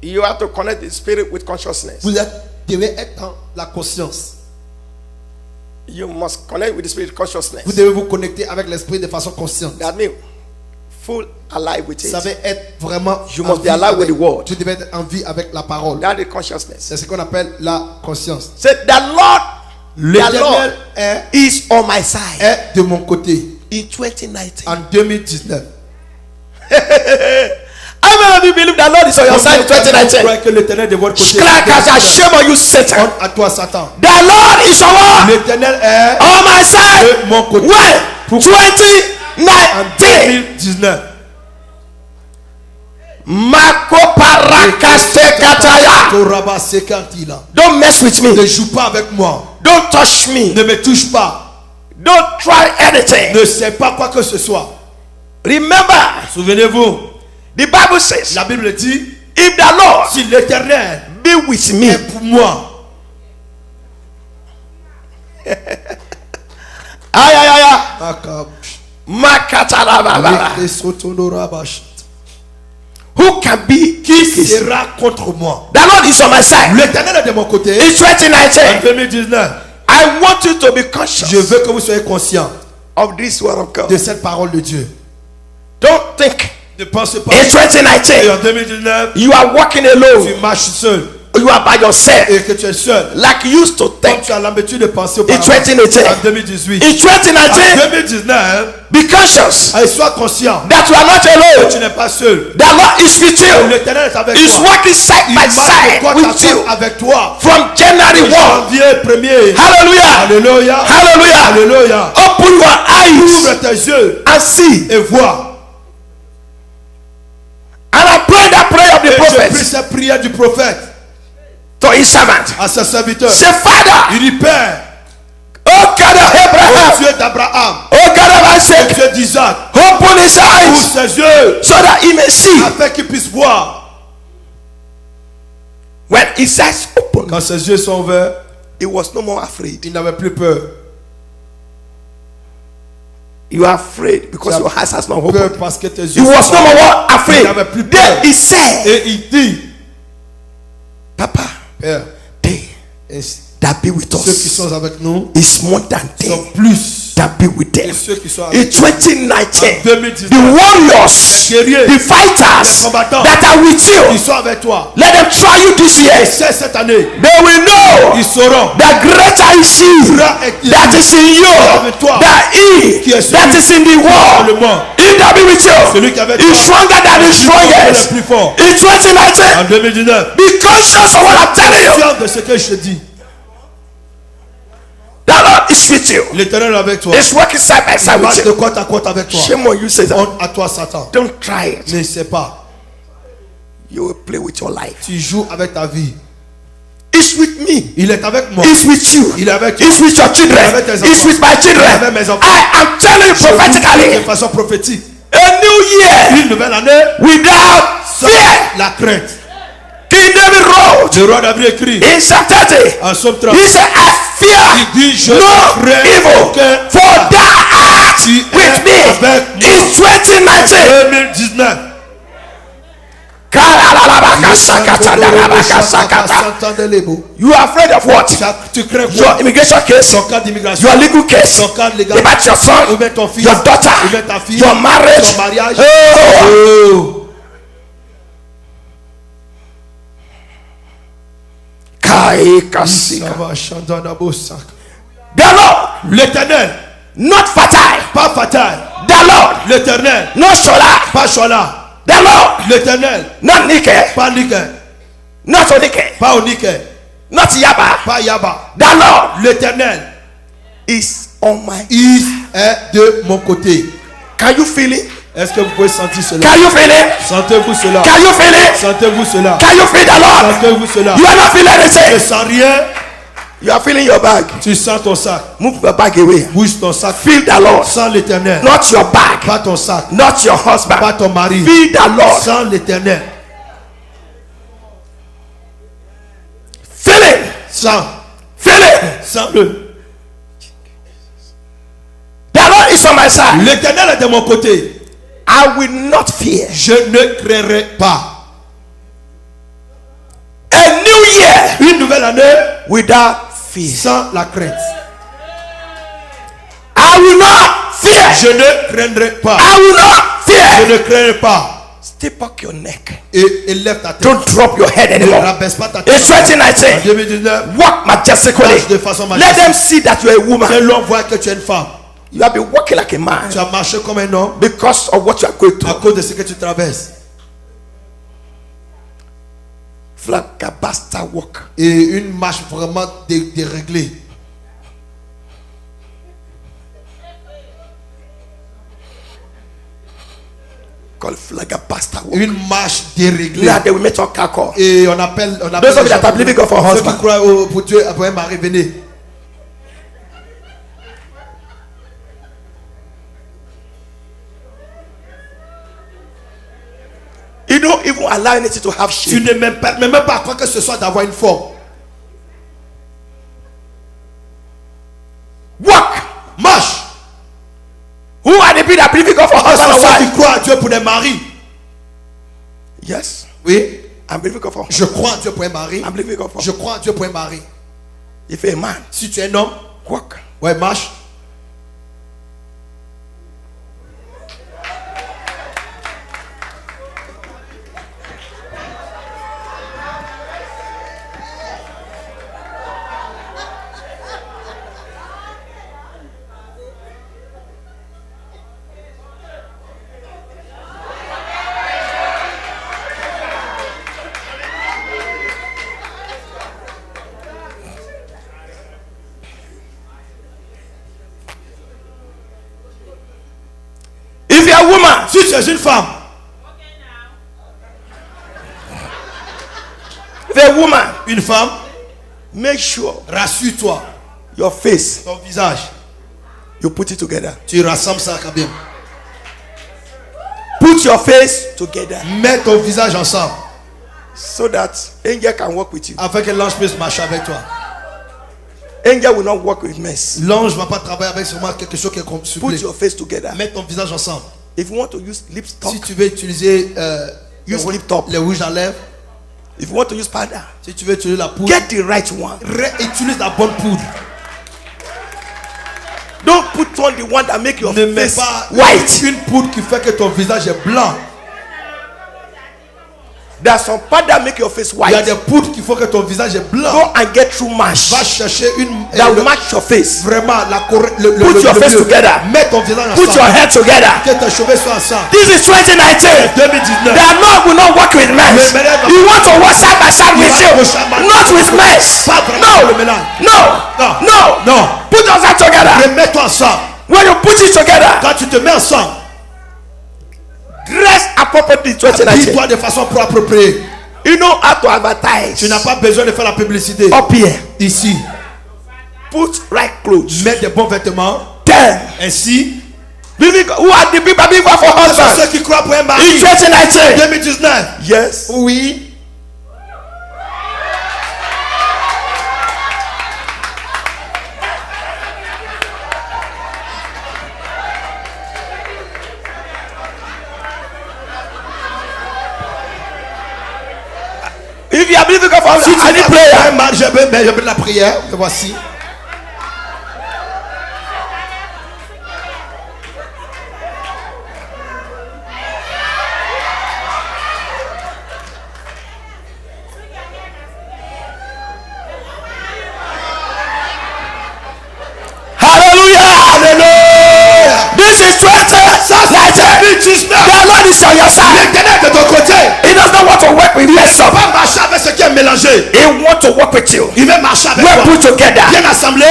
you have to connect the spirit with consciousness. vous devez être dans la conscience. You must connect with the spirit consciousness. Vous devez vous connecter avec l'esprit de façon consciente. That means full alive with Vous it. savez être vraiment You en must be vie alive with avec- the word. Vous devez être en vie avec la parole. That is consciousness. C'est ce qu'on appelle la conscience. Say the Lord L'Éternel is on my side. est de mon côté. In 2019. En 2019. How many of you believe the Lord is on your side in Vous 2019? croyez que l'Éternel est de votre côté. Shkraka, shame on you, Satan. Honte à toi, Satan. The Lord is on L'Éternel est my side. de mon côté. When? Pourquoi? 2019. 2019. Mako parakaste kataya. Toraba sekantila. Don't mess with Ne me. joue pas avec moi. Don't touch me. Ne me touche pas. Don't try anything. Ne sais pas quoi que ce soit. Remember, Souvenez-vous, the Bible says, la Bible dit, if the Lord si l'Éternel be with me, est pour moi, who can be qui sera contre moi? The Lord is on my side. L'Éternel est de mon côté. In 2019, En 2019, I want you to be conscious je veux que vous soyez conscients of this word of God. de cette parole de Dieu. Don't think Ne pensez pas in que 2019 en 2019, you are walking alone, tu marches seul you are by yourself, et que tu es seul. like you used to Comme think. tu as l'habitude de penser In auparavant. 2018, En 2018. in En 2019, 2019, be conscious allez, sois conscient. that you are not Tu alone. n'es pas seul. The Lord is with you. L'Éternel est avec He's toi. working side Il by marche side côte à with côte you avec toi. from January 1. Janvier 1er. Hallelujah. Alléluia. Hallelujah. Alléluia. Open your eyes Ouvre tes yeux and see. et vois. And I pray that prayer of the Et je prie prophet cette prière du prophète to his servant. à ses serviteurs. Say, Father, Il dit, Père, Oh God of Abraham. Dieu d'Abraham. Oh God of Isaac. Dieu d'Isaac. Open his eyes. Ouvre ses yeux. So that he may see. Afin qu'il puisse voir. When his eyes opened. Quand ses yeux sont ouverts. He was no more afraid. Il n'avait plus peur. You are afraid because your eyes has not opened. Parce que tes yeux. He was no more afraid. Il n'avait plus peur. Then he said. Et il dit. Papa. Père. They that be with us. Ceux qui sont avec nous. Is more than they. Sont plus. That be with them. Et ceux qui sont In 2019, the warriors, the fighters that are with you, ils sont avec toi. Let them try you this year. Cette année, they will know ils sauront that greater is he that is in you than he that is in the world. He that be with you is stronger than the strongest. In 2019, be conscious of what I'm telling you. De ce que je dis. The Lord is with you. L'Éternel avec toi. It's working side by side with you. De côte à côte avec toi. Shame on you, Satan. Honte à toi, Satan. Don't try it. Ne sais pas. You will play with your life. Tu joues avec ta vie. It's with me. Il est avec moi. It's with you. Il est avec toi. It's with your children. It's with my children. Avec mes enfants. I am telling you prophetically. De façon prophétique. A new year. Une nouvelle année. Without fear. La crainte. King David wrote. Le roi David écrit. In Psalm 30. En Psalm 30. He said, I fear no evil, for thou art with me. In 2019. You are afraid of what? Your immigration case, your legal case, about your son, your daughter, your marriage. Oh. The Lord, l'Éternel, not fatal, pas fatal. The Lord, l'Éternel, not shola, pas shola. The Lord, l'Éternel, not nike, pas nike, not onike, pas onike, not yaba, pas yaba. The Lord, l'Éternel is on my, est de mon côté. Can you feel it? Est-ce que vous pouvez sentir cela? Can you feel it? Sentez-vous cela? Can you feel it? Sentez-vous cela? Can you feel the Lord? Sentez-vous cela? You are not feeling anything. Je sens rien. You are feeling your bag. Tu sens ton sac. Move your bag away. Bouge ton sac. Feel the Lord. Sens l'Éternel. Not your bag. Pas ton sac. Not your husband. Pas ton mari. Feel the Lord. Sens l'Éternel. Feel it. Sens. Feel it. Sens-le. The Lord is on my side. L'Éternel est de mon côté. I will not fear. Je ne craindrai pas. A new year. Une nouvelle année. Without fear. Sans la crainte. I will not fear. Je ne craindrai pas. I will not fear. Je ne craindrai pas. Step back your neck. Et lève ta tête. Don't drop your head anymore. Ne rabaisse pas ta tête. It's 2019. 2019. Walk majestically. De façon Let majestique. them see that you are a woman. Que l'on voit que tu es une femme. You have been walking like a man. Tu as marché comme un homme. Because of what you are going through. À cause de ce que tu traverses. Flagabasta walk. Et une marche vraiment déréglée. Called flagabasta walk. Une marche déréglée. Là, they will make your car call. Et on appelle. Those of you that are believing God for ceux husband. qui croient pour Dieu pour un mari, venez. You don't even allow anything to have shape. Tu ne même pas quoi que ce soit d'avoir une forme. Walk. Marche. Who are the people that believe in God for husband and Ceux qui wife? croient à Dieu pour des maris. Yes. Oui. I'm believing God for. Je crois à Dieu pour un mari. I'm believing God for. Je crois à Dieu pour un mari. If you're a man, Si tu es un homme, walk. ouais, marche. If you're a woman, Si tu es une femme, if you're a woman, une femme, make sure rassure-toi. your face, ton visage, you put it together. tu rassembles ça quand même. Put your face together Mets ton visage ensemble so that angel can work with you. afin que l'ange puisse marcher avec toi. Angel will not work with mess. L'ange ne va pas travailler avec seulement quelque chose qui est Put supplé. your face together. Mets ton visage ensemble. If you want to use lipstick, Si tu veux utiliser use lip top. les rouges à lèvres, If you want to use powder, si tu veux utiliser la poudre, get the right one. utilise la bonne poudre. Don't put on the one that make your Ne mets face pas white. une poudre qui fait que ton visage est blanc. There's some powder that make your face Il y a white. des poudres qui font que ton visage est blanc. Go and get true mash Va chercher une that will match your face. vraiment la Put your face together. Mets ton visage Put your ensemble. head together. Que tes cheveux soient ensemble. This is 2019. 2019. The Lord will not work with mess. He wants to work side by side with you, not with mess. Pas vraiment No, le mélange. no, no. Non. Put yourself together. Mais mets-toi ensemble. When you put it together, Quand tu te mets ensemble, dress appropriately. 2019. habille-toi de façon appropriée. You know how to advertise. Tu n'as pas besoin de faire la publicité. Up here, Ici, put right clothes. mets des bons vêtements. Then, Ainsi, who are the people believing for ce sont husband ceux qui croient pour un mari. in 2019? 2019. Yes. Oui. If you are believing for Si husband, tu I need crois pour un prayer. mari, je veux de la prière. Et voici. Hallelujah. Alléluia. This is 2019. The Lord is on your side. L'éternel de ton côté. He does not want to work with Il mess ne up. va pas marcher avec ce qui est mélangé. He want to work with you. Il veut marcher avec We're toi. put together. Bien assemblé.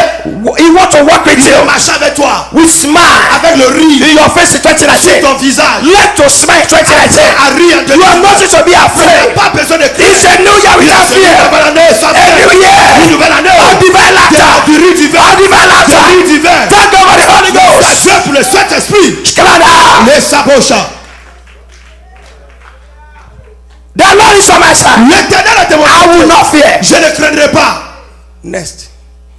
He want to work with Il veut you. marcher avec toi. We smile Avec le rire in your face in sur 2019. ton visage. Let to smile in 2019. À rire en You are not to be Tu n'as afraid. pas besoin de crier. It's a new year without C'est une fear. nouvelle année sans A crainte. new year. Une nouvelle année. A divine laughter. Du rire divin. A divine Du laughter. rire divin. Thank God for the Holy Ghost. Dieu pour le Saint-Esprit. Canada. Les sabochas. The Lord is on my side. L'éternel est de mon I will côté. not fear. Je ne craindrai pas. Next.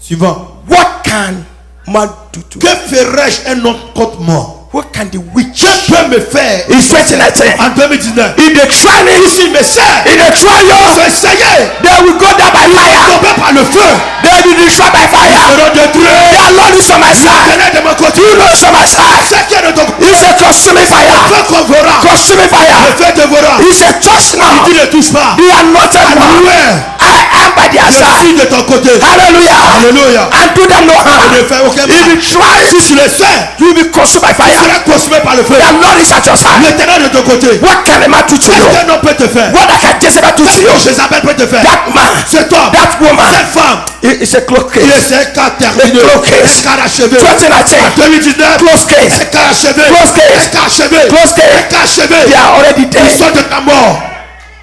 Suivant. What can man do to Que ferais-je un homme contre moi? What can the witch Que peut me faire in 2019? en 2019? If they try me, S'il me sert, if they try ils you, vont essayer. they will go down by fire. Tomber par le feu. They will be destroyed by Ils fire. seront détruits. The Lord is on my side. L'éternel de mon côté. You know is on my side. Ce qui est de ton côté. He's a consuming fire. Le feu converra. Consuming Le fire. feu dévorera. He's a touch now. Tu ne touches pas. The anointed one. Alléluia. I am by their Je side. suis de ton côté. Hallelujah. Alléluia. And do them no Je harm. ne fais aucun If you mal. try, Si tu le sais, you will be consumed by tu fire. seras consumé par le feu. The Lord is at your side. L'éternel de ton côté. What can a man do to Qu'est-ce you? qu'un homme peut te faire? What can Jezebel do to Qu'est-ce you? que Jézabel peut te faire? That man, Cet homme, that woman, cette femme, it's a close il case. est un cas terminé. Le case. Un cas achevé. 2019, 2019, close case. un cas achevé. Close case. Un cas achevé. Close case. Un cas achevé. They are already Ils dead. sont de ta mort.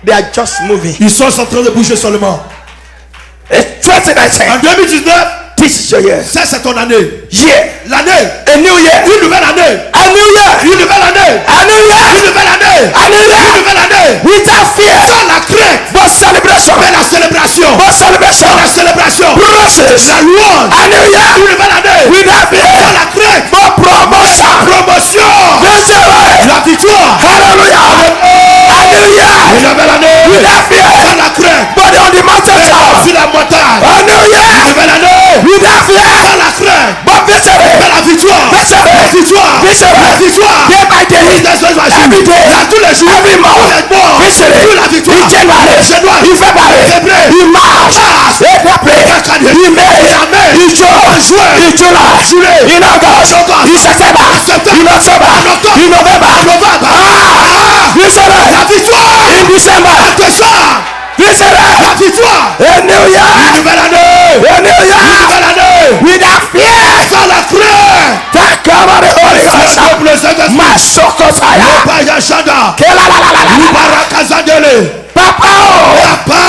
They are just moving. Ils sont en train de bouger seulement. It's 2019. En 2019, This is your year. ça c'est ton année. Year. L'année. A new year. Une nouvelle année. A new year. Une nouvelle année. A new Une year. nouvelle année. A new Une year. nouvelle année. Without fear. Sans la crainte. But celebration. Mais la célébration. But celebration. La célébration. Praises. La louange. A new Une year. nouvelle année. Without Sans fear. la crainte. But promotion. Promotion. Victory. La victoire. Hallelujah. A new Une year. nouvelle année. Without fear. Sans la crainte. But on the mountain top. Sur la montagne. A new Une year. nouvelle année. Without fear. Sans la crainte. But victory. Mais la victoire. Victory. La victoire. Victory. La victoire. Day by day. Every day. Là, tous les jours. Every month. Tous les mois. Victory. Toute la victoire. In January. January. In February. Février. In March. Mars. In April. In May. In June. In July. In August. In September. In October. In November. Victory. La victoire. In December. Décembre. Victory. La victoire. A new Une year. nouvelle année. A new Une year. nouvelle année. Without fear. Sans la crainte. Thank God for the Holy Ghost. Le peuple Saint-Esprit. Masokosaya. Payashada. Kelalalalala. Barakazadele. Papa. Papa.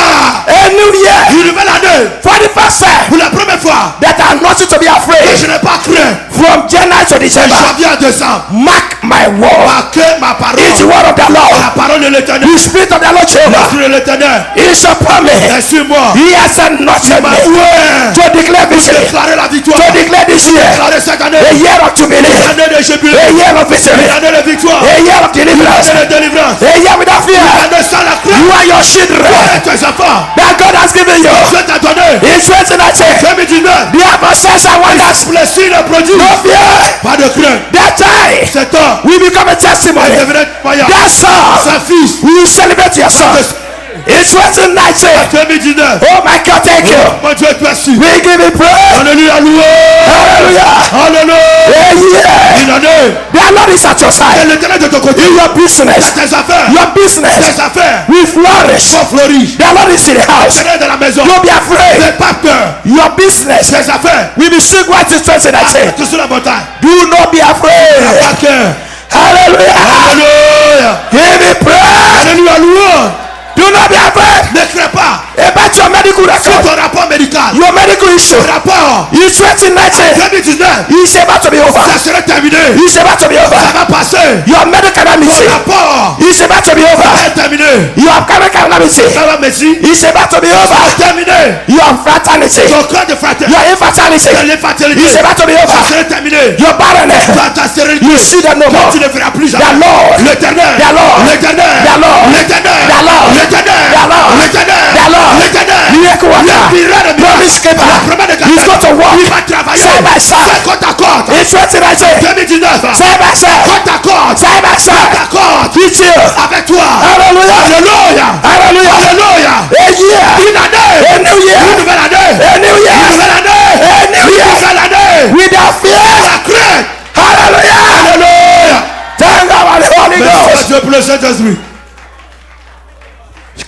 A new year. Une nouvelle année. For the first time. Pour la première fois that are not to be que afraid. je n'ai pas craint. From January to De December, janvier à décembre. mark my word. Marquez ma parole. It's the word of the La Lord. parole de l'éternel. The spirit of the Lord Jehovah L'esprit de l'éternel. is upon me. Est sur moi. He has anointed Ma me foi. to declare victory, Déclarer la victoire. to declare this year Déclarer cette année. a year of jubilee, Année de jubilé. a year of victory, Année de victoire. a year of deliverance, Année de délivrance. a year without fear. Année sans la crainte. You are your children Et tes enfants. that God has given you. Dieu t'a donné. In 2019, 2019. the apostles and wonders, Les signes et prodiges. no fear. Pas de crainte. That time Cet homme. will become a testimony. Il devenait croyant. That son Sa fils. will celebrate your son. In 2019, 2019. oh my God, thank you. Mon Dieu, merci. We give you praise. Alléluia, loué. Hallelujah. Alléluia. Yeah. Une année. The Lord is at your Et side. l'éternel de ton côté. In your business, Tes affaires. your business Tes affaires. will flourish. Sont fleuries. The Lord is in the house. L'éternel de la maison. Don't be afraid. N'aie pas peur. Your business Tes affaires. will be sick right in 2019. Tout sur la montagne. Do not be afraid. Pas cœur. Hallelujah. Alléluia. Give me praise. Alléluia, loué. Do not be afraid Ne crains pas. about your medical Sur record. ton rapport médical. Your medical issue. Rapport. In 2019, 2019. it's about to be over. Ça sera terminé. It's about to be Ça over. va passer. Your medical calamity. Ton rapport. It's about to be over. C'est terminé. Your medical calamity. Ça va, merci. It's about to be over. Terminé. Your fraternity. Ton cœur de fraternité. Your infertility. L'infertilité. It's about to be Ça over. sera terminé. Your barrenness. Ta stérilité. You see them no more. Tu ne feras plus The jamais. Lord. L'éternel. The Lord. L'éternel. The Lord. L'éternel. The Lord. L'éternel. The Lord. L'éternel. The Lord. L'éternel. Miracle worker. Promise keeper. He's going to walk Il va travailler. side by side. C'est côte à côte. In 2019. 2019. Side by side. Côte à côte. Side by side. Côte à côte. With you. Avec toi. Hallelujah. Alléluia. Hallelujah. Alléluia. A year. Une année. A new Une year. nouvelle année. A new Une year. nouvelle année. A new Une year. nouvelle année. Without fear. La crainte. Hallelujah. Alléluia. Thank God for the Holy Merci à Ghost. Dieu pour le Saint-Esprit.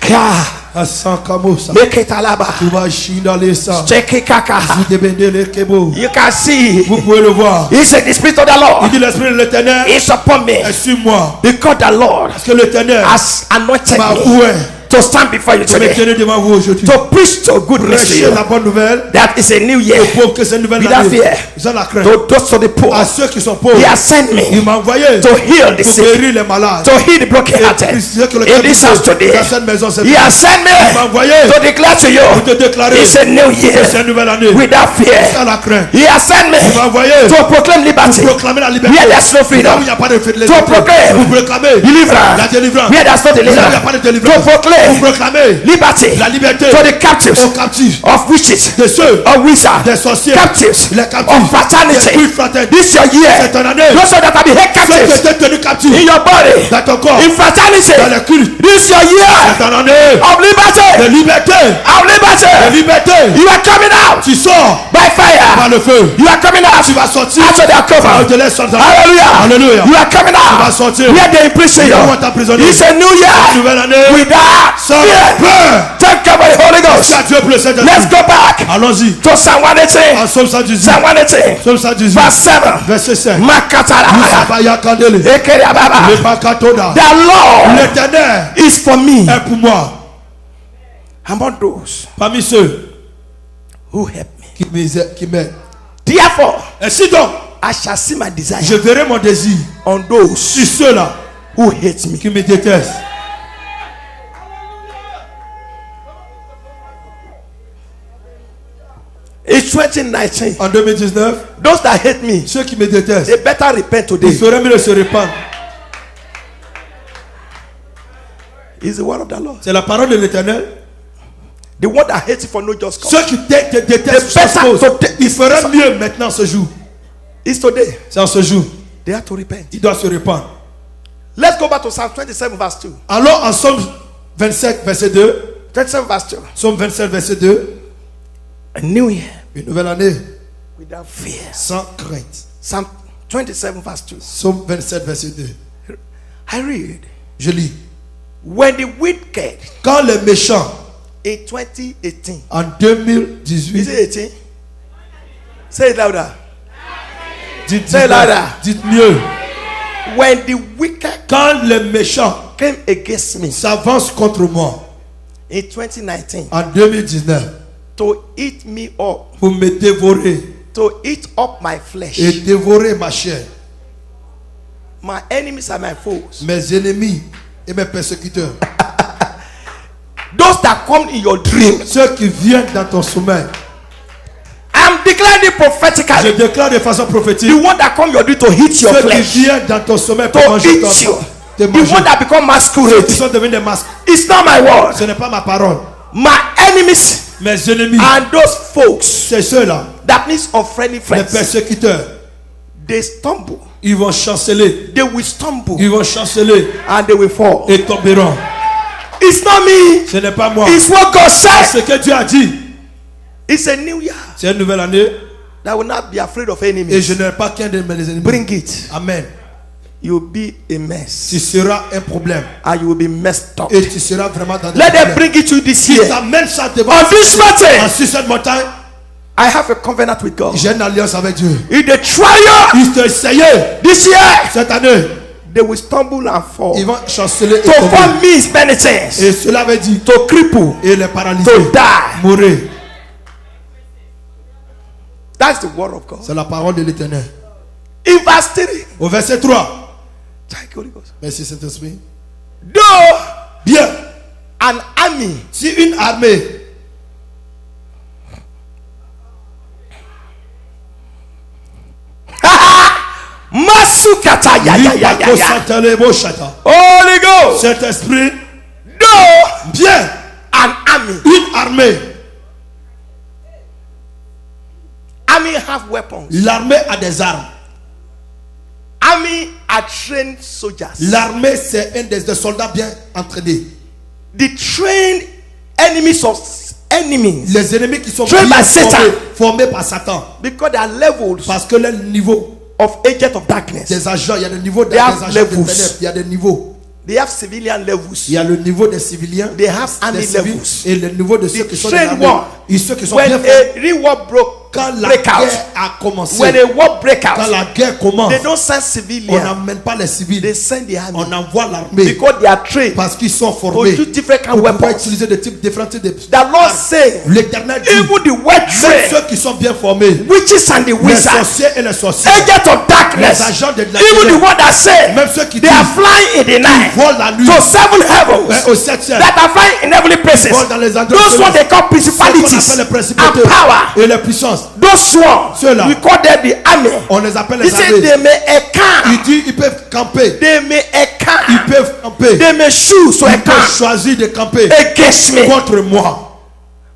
Kaa. Asankamosa. Make it alaba. Tubashinda lesa. Check it kaka. Zidebendele kebo. You can see. Vous pouvez le voir. He said, the Spirit of the Il Lord dit l'Esprit de l'Éternel is upon me. est sur moi. Because the Lord Parce que l'Éternel has anointed m'a me voué to stand before you de me today. tenir devant vous aujourd'hui. To preach to good news to Prêcher you. la bonne nouvelle. That is a new year. Pour que cette nouvelle Without année, fear. sans la crainte. To those to the poor. À ceux qui sont pauvres, He has sent il me m'a envoyé to heal the pour sick. guérir les malades. To heal the brokenhearted. In this house today. Dans cette maison, c'est He has sent il m'a me envoyé to declare to you. pour te déclarer It's a new year. c'est une nouvelle année. Without fear. Sans la crainte. He has sent me Il m'a envoyé to proclaim liberty. pour proclamer la liberté. Where there's no Là où freedom. il n'y a pas de liberté. To proclaim Pour proclamer deliverance. la délivrance. Where there's no Là où il n'y a deliverance. pas de To délivrance. Pour proclaim proclamer liberty la liberté to the captives aux captifs, of witches, de ceux, of wizards, des sorciers, captives les of captifs, fraternity. l'esprit fraternité. This your year. C'est ton année. Those that have been held Ceux qui captives étaient tenus captifs in your body, dans ton corps, in fraternity. dans le culte. This your year C'est ton année of de liberty. liberté. Of De liberty. liberté. You are coming out Tu sors by par fire. le feu. You are coming out Tu vas sortir. out of their On cover. te laisse sortir. Hallelujah. Alléluia. You are coming Tu vas out sortir. where they imprison Là où on you. t'a emprisonné. It's a new year Nouvelle année. without Sans fear. peur. Thank God for the Holy Ghost. C'est à Dieu pour le Saint-Esprit. Let's go back Allons-y. to Psalm 118. En Psaume 118. Psalm 118. Psaume 118. Verse 7. Verset 5. Makatara. Abaya Kandele. Ekeriababa. Le Pakatoda. The Lord L'Éternel is for me. est pour moi. Among those Parmi ceux who help me. qui m'aident. Therefore, Ainsi donc, I shall see my desire je verrai mon désir on those sur ceux-là who hate me. qui me détestent. In 2019, En 2019, those that hate me, ceux qui me détestent, they better repent il today. ferait mieux de se répandre. It's the word of the Lord. C'est la parole de l'Éternel. The one that hates you for no just cause. Ceux qui te détestent, They better sans cause, to il ferait mieux maintenant ce jour. It's today. C'est en ce jour. They have to repent. Il doit se répandre. Let's go back to Psalm 27 verse 2. Alors en Somme 27, verset 2. 27 verse 2. Somme 27, verset 2. A new year Une nouvelle année without fear. sans crainte. Psalm 27 verse 2. Somme 27, verset 2. I read. Je lis. When the wicked Quand les méchants in 2018. en Is 2018, it 18? Say it louder. dites, Say louder. dites mieux. When the wicked Quand les méchants came against me s'avancent contre moi in 2019, en 2019, to eat me up, pour me dévorer to eat up my flesh. et dévorer ma chair. My enemies are my foes. Mes ennemis et mes persécuteurs. Those that come in your dream. Ceux qui viennent dans ton sommeil. I'm declaring it Je prophetically. déclare de façon prophétique. The one that come your dream to hit your Ceux qui flesh, viennent dans ton sommeil to pour manger eat you. te The manger. one that become Ceux masquerade. qui sont devenus des masques. It's not my word. Ce n'est pas ma parole. My enemies Mes ennemis, and those folks c'est ceux-là, that means of friendly les friends. persécuteurs. They stumble. Ils vont chanceler. They will stumble Ils vont chanceler and they will fall. et tomberont. It's not me. Ce n'est pas moi. It's what God C'est said. ce que Dieu a dit. It's a new year. C'est une nouvelle année That will not be afraid of et enemies. je n'ai pas qu'un de mes ennemis. Bring it. Amen. You'll be a mess. Tu seras un problème And you will be messed up. et tu seras vraiment dans des Let them problèmes. bring it to you this Ils year. t'amènent ça devant On this mountain, sur cette montagne. I have a covenant with God. J'ai une alliance avec Dieu. If they try you Ils te essayaient this year, cette année. they will stumble and fall. Ils vont chanceler et To tomber. fall means many things. Et cela veut dire To cripple, et les paralyser, to die. mourir. That's the word of God. C'est la parole de l'Éternel. In verse 3, Au verset 3. thank you, Holy Ghost. Merci Saint-Esprit. Though Bien. an army Si une armée Masukata ya ya ya ya ya. Holy Ghost. Saint-Esprit, Though bien, an army, une armée, army have weapons. l'armée a des armes. Army are trained soldiers. L'armée, c'est un des soldats bien entraînés. The trained enemies of enemies, Les ennemis qui sont Trained bien by Satan. formés par Satan. because there are levels Parce que le niveau of agent of darkness. des agents, il y a des niveaux des They have agents des levels. ténèbres, il y a des niveaux. They have civilian levels. Il y a le niveau des civiliens, They have des army civils, levels. et le niveau de ceux The qui sont dans trained l'armée. one. Et ceux qui sont When bien formés. a real war Quand la break out, guerre a commencé, when a war break quand out, la guerre commence, they don't send on civilians. n'amène pas les civils, They send the army on envoie l'armée because they are trained parce qu'ils sont to formés use different kind pour of pouvoir weapons. utiliser des types différents types de The Lord said, L'Éternel dit, even the well même trained ceux qui sont bien formés, witches and the les wizards, sorciers et les sorciers, agents of darkness, les agents de la even the ténèbres, one that said même ceux qui they are disent, flying in the night volent la nuit, to seven heavens, au septième, that are flying in heavenly places. volent dans les endroits Those ones they call ce qu'on principalities appelle les and principautés power. et les puissances. Those ones Ceux-là, we call them the army. on les appelle He les said armées. they may encamp, Il dit ils peuvent camper, they may ils encamp, peuvent camper, they may choose to ils peuvent encamp choisir de camper against me. contre moi.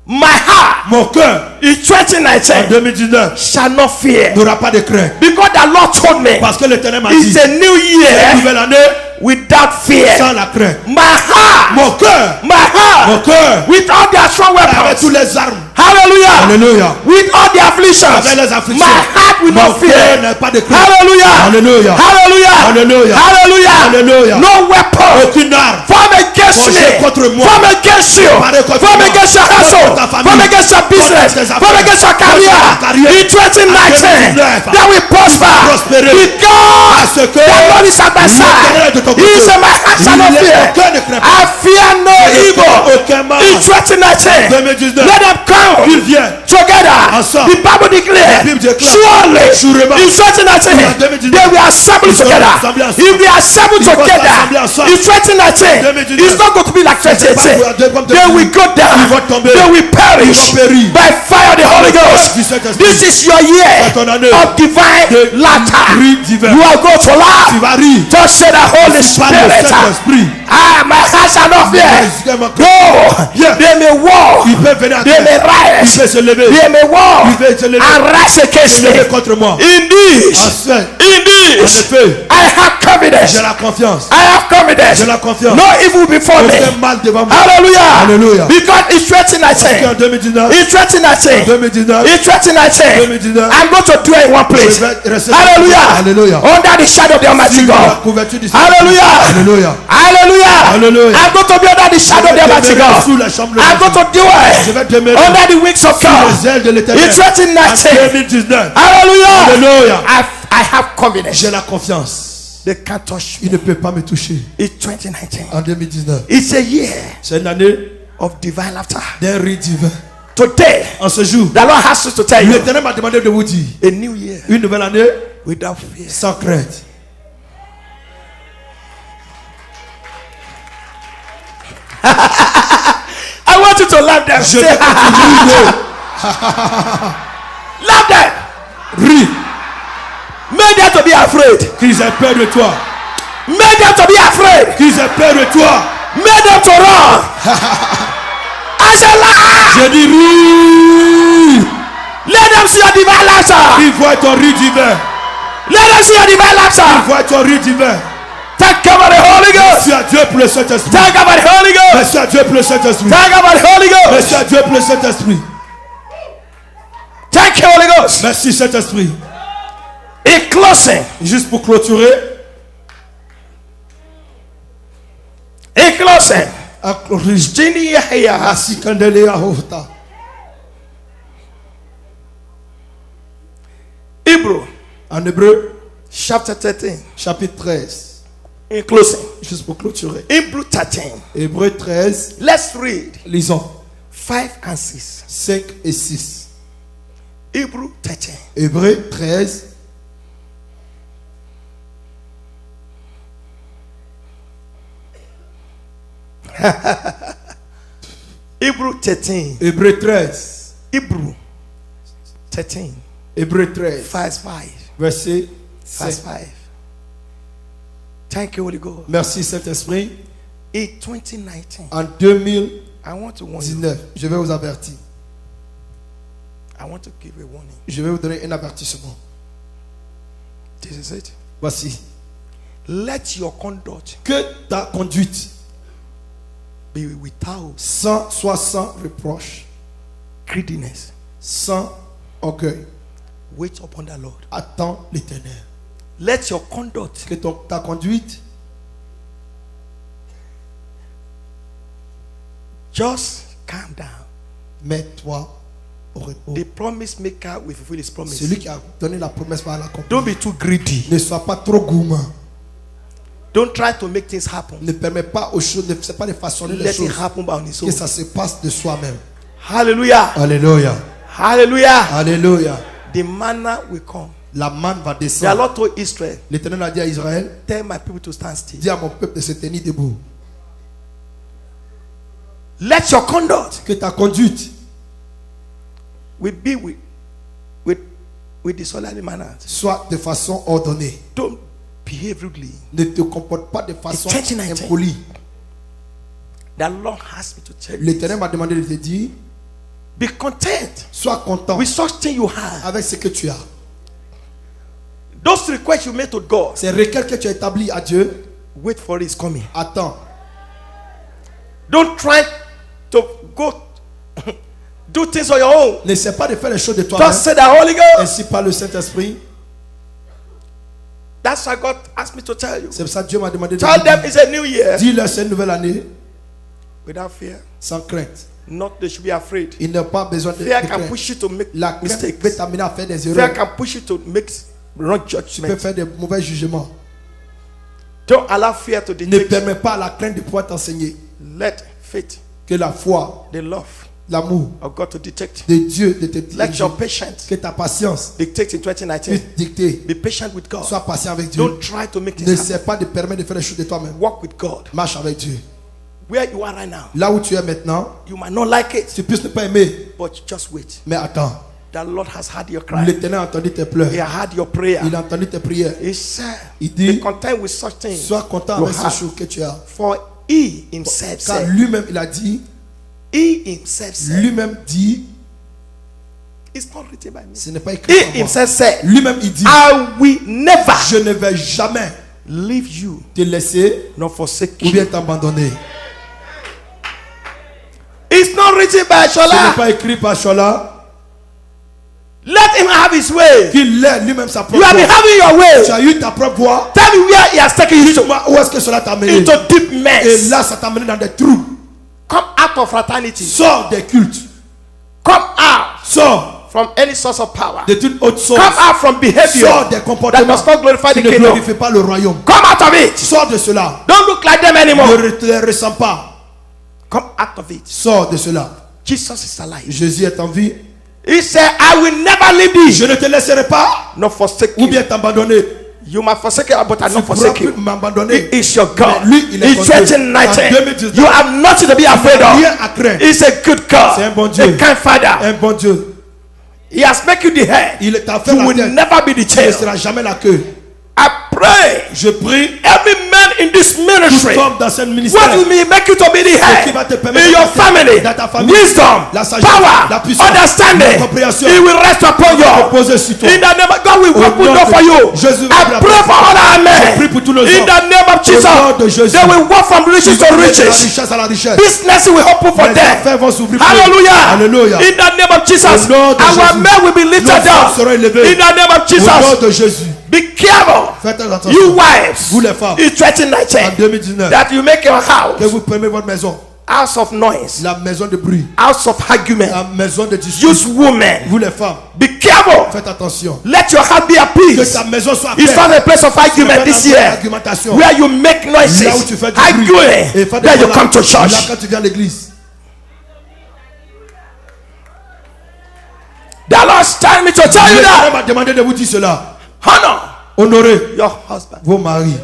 My heart Mon cœur in en 2019 2019 shall not fear, n'aura pas de crainte because the Lord told me parce que l'Éternel m'a it's dit a new une year nouvelle année without fear. sans la crainte. My heart, Mon cœur, my heart, with with all their strong avec weapons, toutes les armes, hallelujah, alléluia, with all the afflictions, avec les my afflictions, heart will mon not cœur fear. n'a pas de crainte. Hallelujah, Alléluia, hallelujah, alléluia, hallelujah, alléluia. no weapon Aucune arme form against Forgé me, contre moi. form against you, Paré contre form moi. against your household, Contre ta famille. form against your business, Contre tes form affaires. against your career. Contre ta carrière. In 2019, 2019, that will prosper. prospérer. Because Parce que the Lord is at my l'Éternel est de ton side. He côté. is in my heart shall not Il est fear. aucun ne craint pas. I fear no evil. Aucun mal. In 2019, 2019, let them come qu'il vienne together. ensemble. The Bible declares, La Bible déclare, surely sûrement, in 2019, en 2019, they will assemble ils seront together. assemblés ensemble. If they assemble Ils vont together s'assembler ensemble. in 2019, 2019, it's not going to be like c'est pas 2018. comme They will go down. Ils vont tomber. They will perish Ils vont périr. by fire of the Holy Ghost. Du Saint-Esprit. This is your year C'est ton année of divine de laughter. rire divin. You are going to Tu laugh. vas rire. Just say the Holy Par le Spirit. Saint-Esprit. Ah, my heart shall not fear. No, Yeah. they may walk. Il peut venir à They may terre. Il rise. peut se lever. They may walk Il peut se lever. and rise against Se lever me. contre moi. In this, Enfin, in en this, effet, I have confidence. j'ai la confiance. I have confidence. J'ai la confiance. No evil before me. Aucun mal devant moi. Hallelujah. Alléluia. Because it's Parce qu'en 2019. 2019, In 2019. 2019, In 2019. 2019, I'm going to dwell in one place. je vais rester Hallelujah. Alléluia. Under the shadow of the Almighty Sur la God. couverture du Hallelujah. Alléluia. Hallelujah. Hallelujah. I'm going to be under the shadow of the Almighty demeurer sous God. la chambre de I'm going Dieu. to dwell Je vais demeurer under the wings of sous les God. ailes de In l'Éternel. En 2019. 2019, Hallelujah. Alléluia. I have confidence. J'ai la confiance. They can't touch me. Il ne peut pas me toucher. It's 2019. En 2019, It's a year c'est une année of divine laughter. d'un rire divin. Today, En ce jour, the Lord has to tell you, l'Éternel m'a demandé de vous dire a new year une nouvelle année without fear. sans crainte. I want you to laugh them. Je veux que tu ris. Laugh them. Ris. Make them to be afraid. Qu'ils aient peur de toi. Make them to be afraid. Qu'ils aient peur de toi. Make them to run. I said laugh. Je dis ris. Let them see your divine laughter. Ils voient ton riz divin. Let them see your divine Ils laughter. voient ton riz divin. Thank God for the Holy Ghost. Merci à Dieu pour le Saint-Esprit. Thank God for the Holy Ghost. Merci à Dieu pour le Saint-Esprit. Thank God for the Holy Ghost. Merci à Dieu pour le Saint-Esprit. Thank you, Holy Ghost. Merci Saint-Esprit. In closing. Juste pour clôturer. In closing. À clôturer. Merci Candeléa Hota. Hebrew. En hébreu. Chapter 13. Chapitre 13. In closing. Juste pour clôturer. Hebrew 13. Hébreu 13. Let's read. Lisons. 5 and 6. 5 et 6. Hebrew 13. Hébreu 13. Hebrew 13. Hébreu 13. Hebrew 13. Hébreu 13. Verse 5. Verset Verse 5. 5. Thank you, Holy Ghost. Merci Saint-Esprit. In 2019, En 2019, I want to warn you. je vais vous avertir. I want to give a warning. Je vais vous donner un avertissement. This is it. Voici. Let your conduct Que ta conduite be without soit sans reproche, greediness. sans orgueil. Wait upon the Lord. Attends l'Éternel. Let your conduct Que ta conduite just calm down. mets-toi au repos. The promise maker will fulfill his promise. Celui qui a donné la promesse va l'accomplir. Don't be too greedy. Ne sois pas trop gourmand. Don't try to make things happen. Ne permets pas aux choses, ne fais pas de façonner les Let it choses. happen by his Que own. ça se passe de soi-même. Hallelujah. Alléluia. Hallelujah. Alléluia. The manna will come. La manne va The descendre. Lord told Israel, L'Éternel a dit à Israël, tell my people to stand still. dis à mon peuple de se tenir debout. Let your conduct Que ta conduite will be with disorderly manners. soit de façon ordonnée. Don't behave rudely. Ne te comporte pas de façon 2019. impolie. The Lord asked me to tell you. L'Éternel m'a demandé de te dire, Be content sois content with such thing you have. avec ce que tu as. Those requests you made to God, Ces requêtes que tu as établies à Dieu, wait for his coming. attends. Don't try to go do things on your own. N'essaie pas de faire les choses de toi-même. Just say the Holy Ghost. Ainsi par le Saint-Esprit. That's why God asked me to tell you. C'est pour ça que Dieu m'a demandé de Tell them dire. it's a new year. Dis-leur c'est une nouvelle année Without fear. sans crainte. Not they should be afraid. Il n'a pas besoin de Fear can crainte. push you to make La crainte mistakes. peut t'amener à faire des Fear erreurs. can push you to make wrong Tu peux judgments. faire des mauvais jugements. Don't allow fear to Ne dictate. permets pas à la crainte de pouvoir t'enseigner. Let faith, Que la foi, the love l'amour of God to detect. de Dieu de te Let diriger. your patience Que ta patience dictate in puisse 2019. dicter. Be patient with God. Sois patient avec Dieu. Don't try to make things N'essaie happen. pas de permettre de faire les choses de toi-même. Walk with God. Marche avec Dieu. Where you are right now, Là où tu es maintenant, you might not like it, tu puisses ne pas aimer. but just wait. Mais attends. The Lord has heard your cry. L'Éternel a entendu tes pleurs. He has heard your prayer. Il a entendu tes prières. He said, Il be dit, content with such things. sois content you avec ces have. choses que tu as. For he himself Car said, lui-même, il a dit, he himself said, lui-même dit, it's not written by me. ce n'est pas écrit He par moi. himself said, Lui-même, il dit, I will never je ne vais jamais leave you te laisser nor forsake ou you. bien t'abandonner. It's not written by Ce n'est Shola. pas écrit par Shola. Let him have his way. Qu'il ait lui-même sa propre You have been voix. having your way. Tu as eu ta propre voix. Tell me where he has taken you to. Dis-moi où est-ce que cela t'a amené. Into deep Et mess. là, ça t'a amené dans des trous. Come out of fraternity. Sors des cultes. Come out Sors from any source of power. de toute autre source. Come out from behavior Sors des that comportements does not glorify qui the ne kingdom. glorifient pas le royaume. Come out of it. Sors de cela. Don't look like them anymore. Ne les ressens pas. Come out of it. Sors de cela. Jesus is alive. Jésus est en vie. He said, I will never leave thee. Je ne te laisserai pas. Not forsake Ou you. bien t'abandonner. You might forsake it, but I Tu not pourras forsake plus you. m'abandonner. He is your God. Mais lui, il est In ton Dieu. 2019, En 2019, you have nothing to be afraid rien of. à craindre. He's a good God. C'est un bon Dieu. A kind Father. Un bon Dieu. He has made you the head. Il t'a fait You la will tête. never be the Tu ne tail. seras jamais la queue. I pray Je prie. every man in this ministry, Comme dans ce what ministère. will make you to be the Ce qui head va te permettre in your d'être family, dans ta famille, wisdom, la sagesse, power, la puissance, understanding, la compréhension, it will rest upon you. reposer sur toi. In the name of God, will Au open nom door de for you. Jésus va I ouvrir la pray porte. for all our Je men. prie pour tous nos In hommes. the name of Jesus, nom de Jésus. they will walk from riches to De la riches. richesse à la richesse. Business will open for Les them. affaires vont s'ouvrir pour eux. Hallelujah. Alléluia. In the name of Jesus, Au nom de our Jésus. men will be lifted Nos femmes up. seront élevées. In the name of Au nom Jesus, de Jésus. be careful. Faites attention. You wives, Vous les femmes. in En 2019, 2019. that you make your house Que vous prenez votre maison. house of noise, La maison de bruit. house of argument. La maison de discussion. Use women. Vous les femmes. Be careful. Faites attention. Let your heart be at Que peace. ta maison soit It's not a place of C'est argument pas this une year, argumentation. where you make Là où noises, tu fais du bruit. Et arguing, fais des then you paroles. come to Là church. quand tu viens à l'église. The Lord telling me to tell you Dieu that. m'a demandé de vous dire cela. Honor Honorez your husband. vos maris.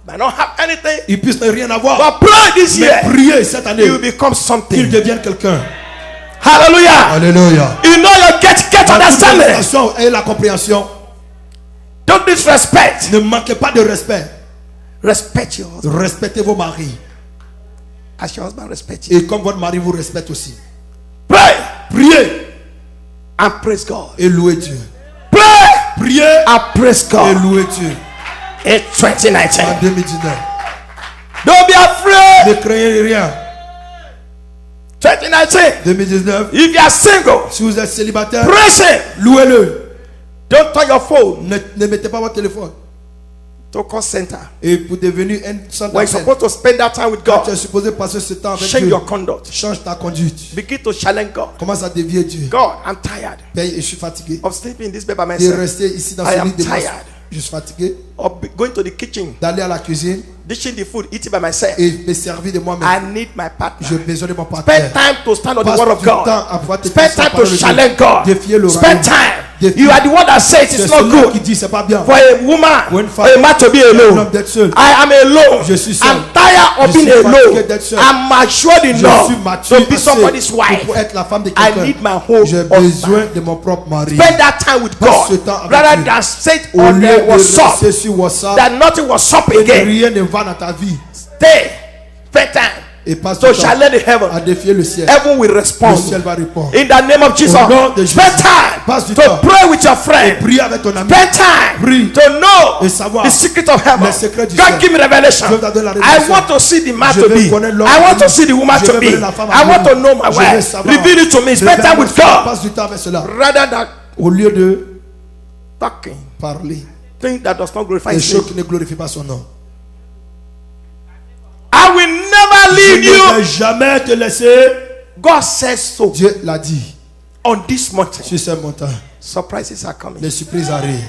Might not have anything, Ils puissent ne rien avoir. but pray this Mais year. priez cette année. You will become Qu'ils something. deviennent quelqu'un. Hallelujah. Alléluia. You know you get understanding. L'attention et la compréhension. Don't disrespect. Ne manquez pas de respect. Respect your husband Respectez vos maris. as your husband respects you. Et comme votre mari vous respecte aussi. Pray Priez and praise God. et louez Dieu. Pray Priez and praise et God. louez Dieu. In 2019, En 2019. don't be afraid. Ne craignez rien. 2019, 2019. if you are single, Si vous êtes célibataire, praise Him. louez-le. Don't turn your phone Ne mettez pas votre téléphone. to call center. Et pour devenir un centre When you're d'appel, supposed to spend that time with quand tu es God, supposé passer ce temps avec change Dieu, your conduct. change ta conduite. Begin to challenge God. Commence à dévier Dieu. God, I'm tired Père, je suis fatigué of sleeping in this bed by de myself. rester ici dans I ce am lit de monstre. tired. Je suis fatigué Of going to the kitchen, d'aller à la cuisine dishing the food, eating by myself. et me servir de moi-même. I need my partner. J'ai besoin de mon Spend partenaire. time to stand on the Passe word of du temps God. à pouvoir te Spend passer la time to parole de Dieu. challenge God. Défier le Spend royaume. time. Défier. You are the one that says C'est it's not celui qui good dit c'est pas bien. for a woman, Pour une for femme, a man to be un alone. homme d'être seul. I am alone. Je suis seul. I'm tired of Je being suis fatigué alone. d'être seul. I'm matured Je enough suis mature to be assez somebody's wife. pour être la femme de I quelqu'un. need my whole J'ai husband. besoin de mon propre mari. Spend that time with Passe ce God temps avec rather Dieu. than sit Au on lieu the de WhatsApp rester sur WhatsApp, that nothing was up et que again. rien ne va dans ta vie. Stay. Spend time. Et passe So du temps challenge the heaven. à défier le ciel. Heaven will Le respond. ciel va répondre. In the name of Jesus. Au nom de Spend Jésus. Passe du time to temps. pray with your friend. Prie avec ton ami. Spend time Prie. to know Et savoir the secret of heaven. les secrets du God ciel. give me revelation. Je veux donner la I révélation. want to see the man Je to veux be. connaître l'homme I want à to lui. see the woman Je to veux be. connaître la femme à I lui. want to know my Je veux wife. savoir. Reveal it to me. Spend time with God. Passe du temps avec cela. Rather than Au lieu de talking parler things that does not glorify des His choses name. qui ne glorifient pas son nom. I will never Je leave ne you. vais jamais te laisser. God says so. Dieu l'a dit. On this mountain, Sur cette montagne, surprises are coming. les surprises arrivent.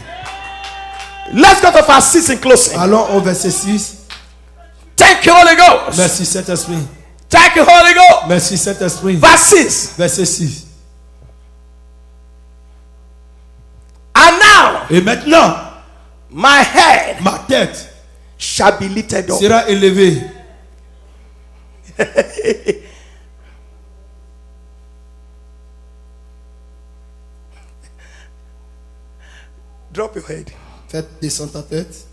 Let's go to verse 6 in closing. Allons au verset 6. Thank you, Holy Ghost. Merci Saint-Esprit. Thank you, Holy Ghost. Merci Saint-Esprit. Verse 6. Verset 6. And now Et maintenant, my head ma tête shall be lifted up. sera élevée. Drop your head. Faites descendre ta tête.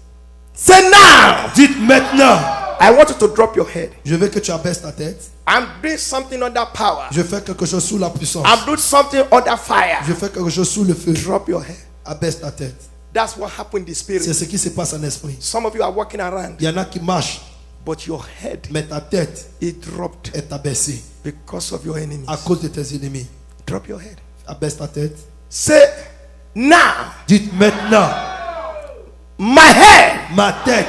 Say now. Dites maintenant. I want you to drop your head. Je veux que tu abaisses ta tête. I'm doing something under power. Je fais quelque chose sous la puissance. I'm doing something under fire. Je fais quelque chose sous le feu. Drop your head. Abaisse ta tête. That's what happened in the C'est spirit. ce qui se passe en esprit. Some of you are walking around, Il y en a qui marchent, but your head mais ta tête is dropped est abaissée because of your enemies. à cause de tes ennemis. Drop your head. Abaisse ta tête. Say now. Dites maintenant. My head. Ma tête.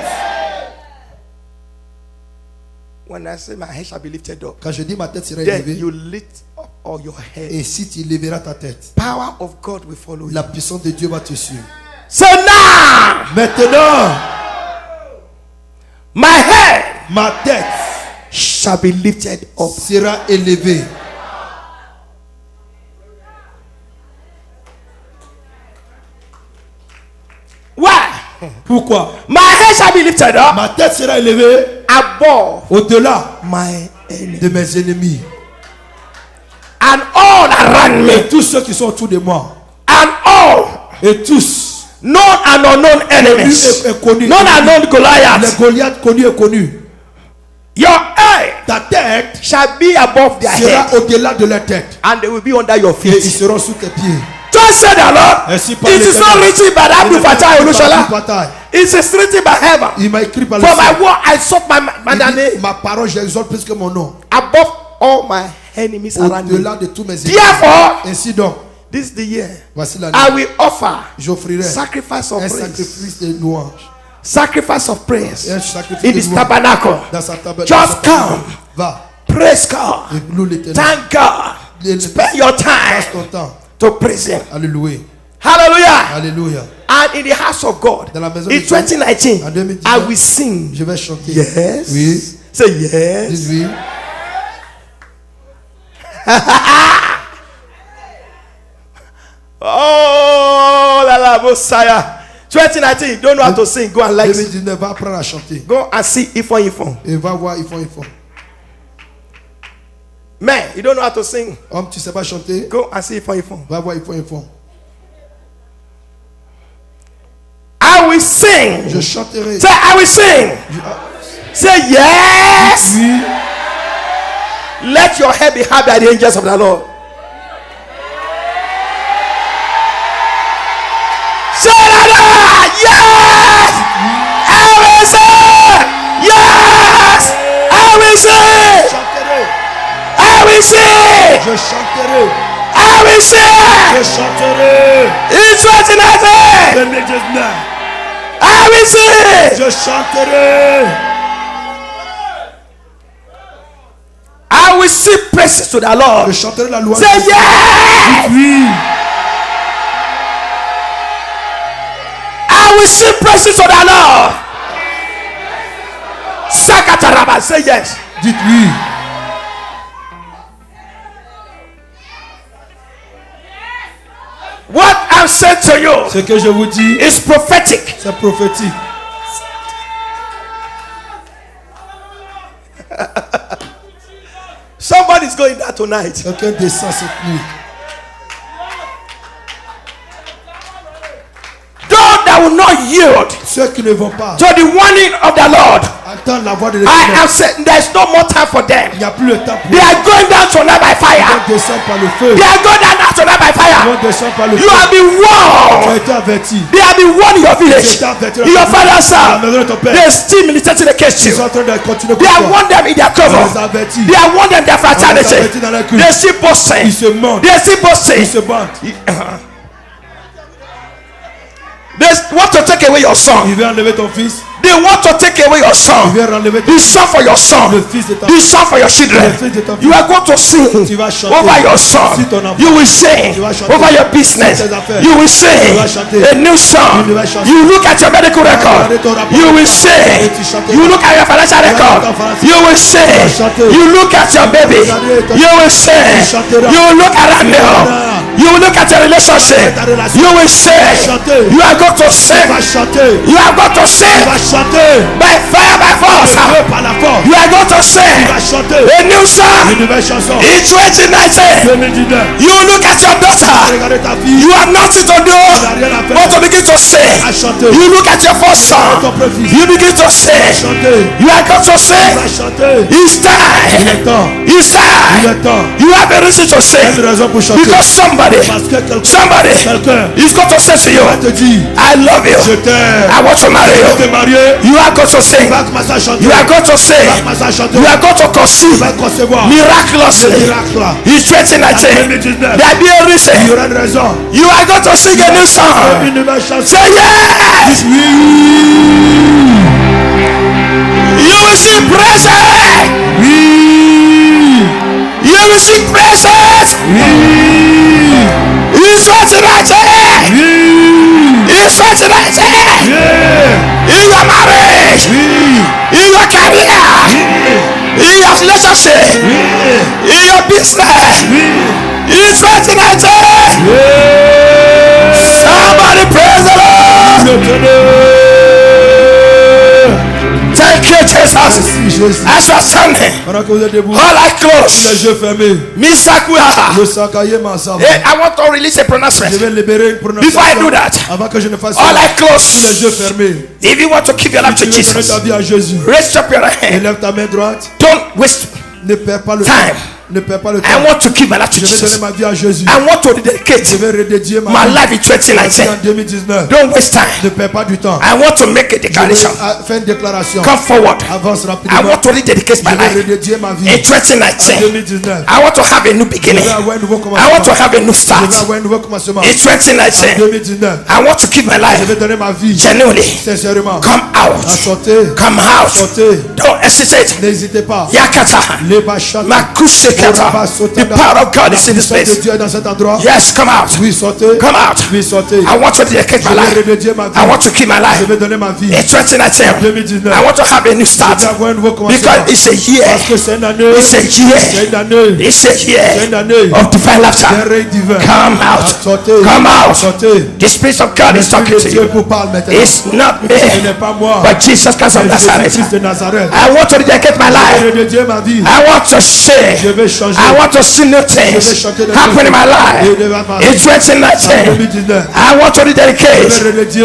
When I say my head shall be lifted up, Quand je dis ma tête sera then élevée, you lift up all your head. et si tu lèveras ta tête, Power of God will follow you. la puissance de Dieu va te suivre. Say now. Maintenant, My head ma tête shall be lifted up. sera élevée. lifted up. Ma tête sera élevée Above au-delà my enemy. de mes ennemis. And all around Et me. tous ceux qui sont autour de moi. And all Et tous. known and unknown enemies. Connus. Known and unknown Les Goliaths. Goliaths connus et connus. Your head Ta tête shall be above their sera head. au-delà de leur tête. And they will be under your Et ils feet. seront sous tes pieds. Just say the Lord. Ainsi parle It is not l'Éternel. written by Abdul Fattah Olushola. Bataille. It is written by heaven. Il m'a écrit par le For my ciel. word I sought my Il dit, name ma parole, j'exalte plus que mon nom. above all my enemies around me. Au-delà de tous mes ennemis. Therefore, Ainsi donc, this is the year voici l'année. I will offer J'offrirai sacrifice of un praise, sacrifice de louange. sacrifice of praise Un sacrifice in de this louange. tabernacle. Dans sa table. Just come, Va. praise God, Et loue l'Éternel. thank God, spend your Passe time ton temps to praise Him. à le louer. Hallelujah. Alléluia. And in the house of God, Dans la maison in de Dieu, 2019, en 2019, I will sing. Je vais chanter. Yes. Oui. Say yes. Dis oui. Oh, la Messiah. 2019, you don't know how to sing. Go and like. 2019, va apprendre à chanter. Go and see Ifon. Et va voir, ils font. Man, you don't know how to sing. Homme, tu sais pas chanter. Go and see Ifon. Va voir, ils font. I will sing. Je chanterai. Say, I will sing. Say yes. Oui. Let your head be held by the angels of the Lord. Say that. Yes. I will sing. Yes. I will sing. Chanterai. I will sing. Je chanterai. I will sing. Je chanterai. It's 2019. 2019. I will sing. Je chanterai. I will sing praises to the Lord. Je chanterai la louange. Say yes. Oui. I will sing praises to the Lord. Sakataraba. Say yes. Dites oui. What I'm saying to you Ce que je vous dis, is prophetic. c'est prophétique. Somebody's going there tonight. Quelqu'un descend cette nuit. Those that will not yield Ceux qui ne vont pas to the warning of the Lord, entendre la voix de I l'Éternel. am saying there's no more time for them. Il n'y a plus le temps pour They are going down tonight by Ils vont fire. descendre par le feu. They are going down tonight by Ils fire. vont descendre par le You feu. have been Tu as warned. été averti. They have been warned in your village, Tu as été averti. in your father's Dans la house. maison de ton père. They still militating against Ils you. sont en train de continuer They pour have toi. warned them in their On les a cover. avertis. They have warned them in their On les a fraternity. avertis dans la culte. They still Ils boasting. se mentent. They still Ils boasting. se battent. They want to take away your son. Il vient enlever ton fils. They want to take away your Il son. vient enlever ton The son for your son. Le fils de ta The son for your children. Le fils de ta fille. You are going to sing Tu vas chanter. over your son. Si ton enfant. You will sing Tu vas chanter. over your business. Sur tes affaires. You will sing Tu vas chanter. a new song. Tu vas chanter. You look at your medical record. regarder ton rapport. You will sing. Et tu chanteras. You look at your financial Tu vas record. regarder ton financial. You will Tu vas sing. chanter. You look at your baby. regarder ton- You will sing. Tu chanteras. You will look around you. You will look at your relationship. Ta relation. You will sing. chanter. You are going to Tu sing. vas chanter. You are going to Tu sing vas chanter. by fire, by force. Par la force. You are going to Tu sing vas chanter. a new Une song nouvelle chanson. in 2019. 2019. You look at your daughter. Regardez ta fille. You have nothing to do rien à faire. but to begin to sing. À chanter. You look at your first son. Ton petit-fils. You begin to sing. Chanter. You are going to Tu sing. vas chanter. It's Il time. est temps. It's Il time. est temps. You have a reason to Une sing raison pour chanter. because somebody Parce que somebody quelqu'un is going to say to you, va te dire, I love je you. t'aime. I want to marry Je you. t'ai marié. You are going to Tu sing. vas commencer à chanter. You are going to Tu vas sing. commencer à chanter. You are going to Tu conceive vas concevoir. miraculously. Miracle là. It's 2019. 2019. There be a Il y reason. aura une raison. You are going to sing a new song. Une nouvelle chanson. Say yes. Oui. You will sing praises. Oui. You will sing praises. Oui. It's 2019. Oui. It's 2019. Yeah. In your marriage. Oui. In your career. In your relationship. Oui. In your business. Oui. It's 2019. Yeah. Somebody praise the Lord. Je te Thank you, Jesus. Merci, Jésus. As you are standing, Pendant que vous êtes debout, all eyes les closed. yeux fermés, Misakua. le Sakaye Masaba. Hey, I want to release a Je pronouncement. vais libérer une Before I do prononciation that, avant que je ne fasse all ça. eyes Les yeux closed. fermés. If you want to give your life Tu to veux donner Jesus, ta vie à Jésus. raise up your hand. Élève ta main droite. Don't waste Ne perds pas le time. temps. Ne perds pas le temps. I want to give my life to Je vais donner Jesus. ma vie à Jésus. I want to Je dedicate vais redédier my ma vie life in à Dieu 2019. en 2019. Don't waste time. Ne perds pas du temps. I want to make a Je vais declaration. faire une déclaration. Come forward. Avance I rapidement. want to rededicate Je my vais life redédier ma vie in en 2019. 2019. I want to have a new Je beginning. vais avoir un nouveau I commencement. want to have a new Je start. vais avoir un nouveau commencement. In En 2019, 2019. I want to give my Je life vais donner ma vie genuinely. sincèrement. Come out. Sortez. Come out. Sortez. Don't hesitate. N'hésitez pas. Yakata. Les bachats. Makushekata. The power of God is in this La puissance de place. Dieu est dans cet endroit. Yes, come out. Oui, sortez. Come out. Oui, sortez. I want to dedicate Je my vais life. redédier ma vie. I want to keep my Je life. vais donner ma vie. In 2019, 2019. I want to have a new Je start. vais avoir un nouveau commencement. Because it's a year. Parce que c'est une année. It's a C'est year. une année. It's a C'est year une année. of divine C'est un laughter. règne divin. Come out. Sortez. Come out. Sortez. The Spirit of God is talking to Dieu you. vous parle maintenant. It's not Ce me, n'est pas moi. but Jesus Christ of C'est Nazareth. Jésus-Christ de Nazareth. I want to dedicate my Je life. vais redédier ma vie. I want to Je share. vais changer. I want to see new things happen in my life. In 2019, 2019. I want to rededicate.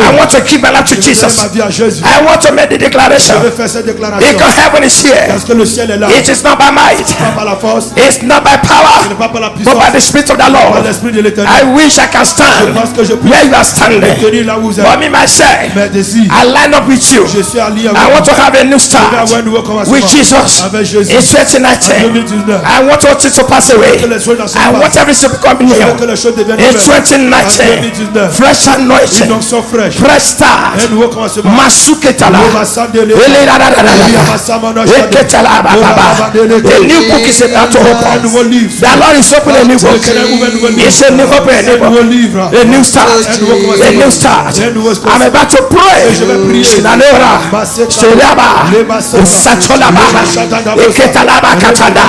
I want to keep my life to Je vais donner Jesus. ma vie à Jésus. I want to make the Je declaration. vais faire cette déclaration. Because heaven is here. Parce que le ciel est là. It is not by might. Pas par la force. It's not by Ce power. n'est pas par la But puissance. by the Spirit of the Par Lord. l'esprit de I l'éternel. wish I can Je stand pense que je peux where you are standing. tenir là où vous But êtes. me myself, Mais d'ici, I line up with you. je suis allié I avec want to vous. have a new Je vais avoir start un nouveau commencement. with Jesus. Avec Jésus. In En 2019, 2019. I want all things to pass away. Que les choses n'en sont I pas. want everything to become Je veux new. que les choses deviennent In nouvelles. En 2019, 2019. fresh Une anointing, onction fraîche. fresh start. Un nouveau commencement. Masuketala. Obasandele. Eketala bababa. A new book is about to Un open. nouveau livre. The Lord is opening a new book. L'éternel ouvre un nouveau livre. It's a new open, a new Un nouveau book. livre. A new start. A new start. I'm about to pray. Je vais prier. Shinalera. Shelaba. Satolaba. Eketalaba katanda.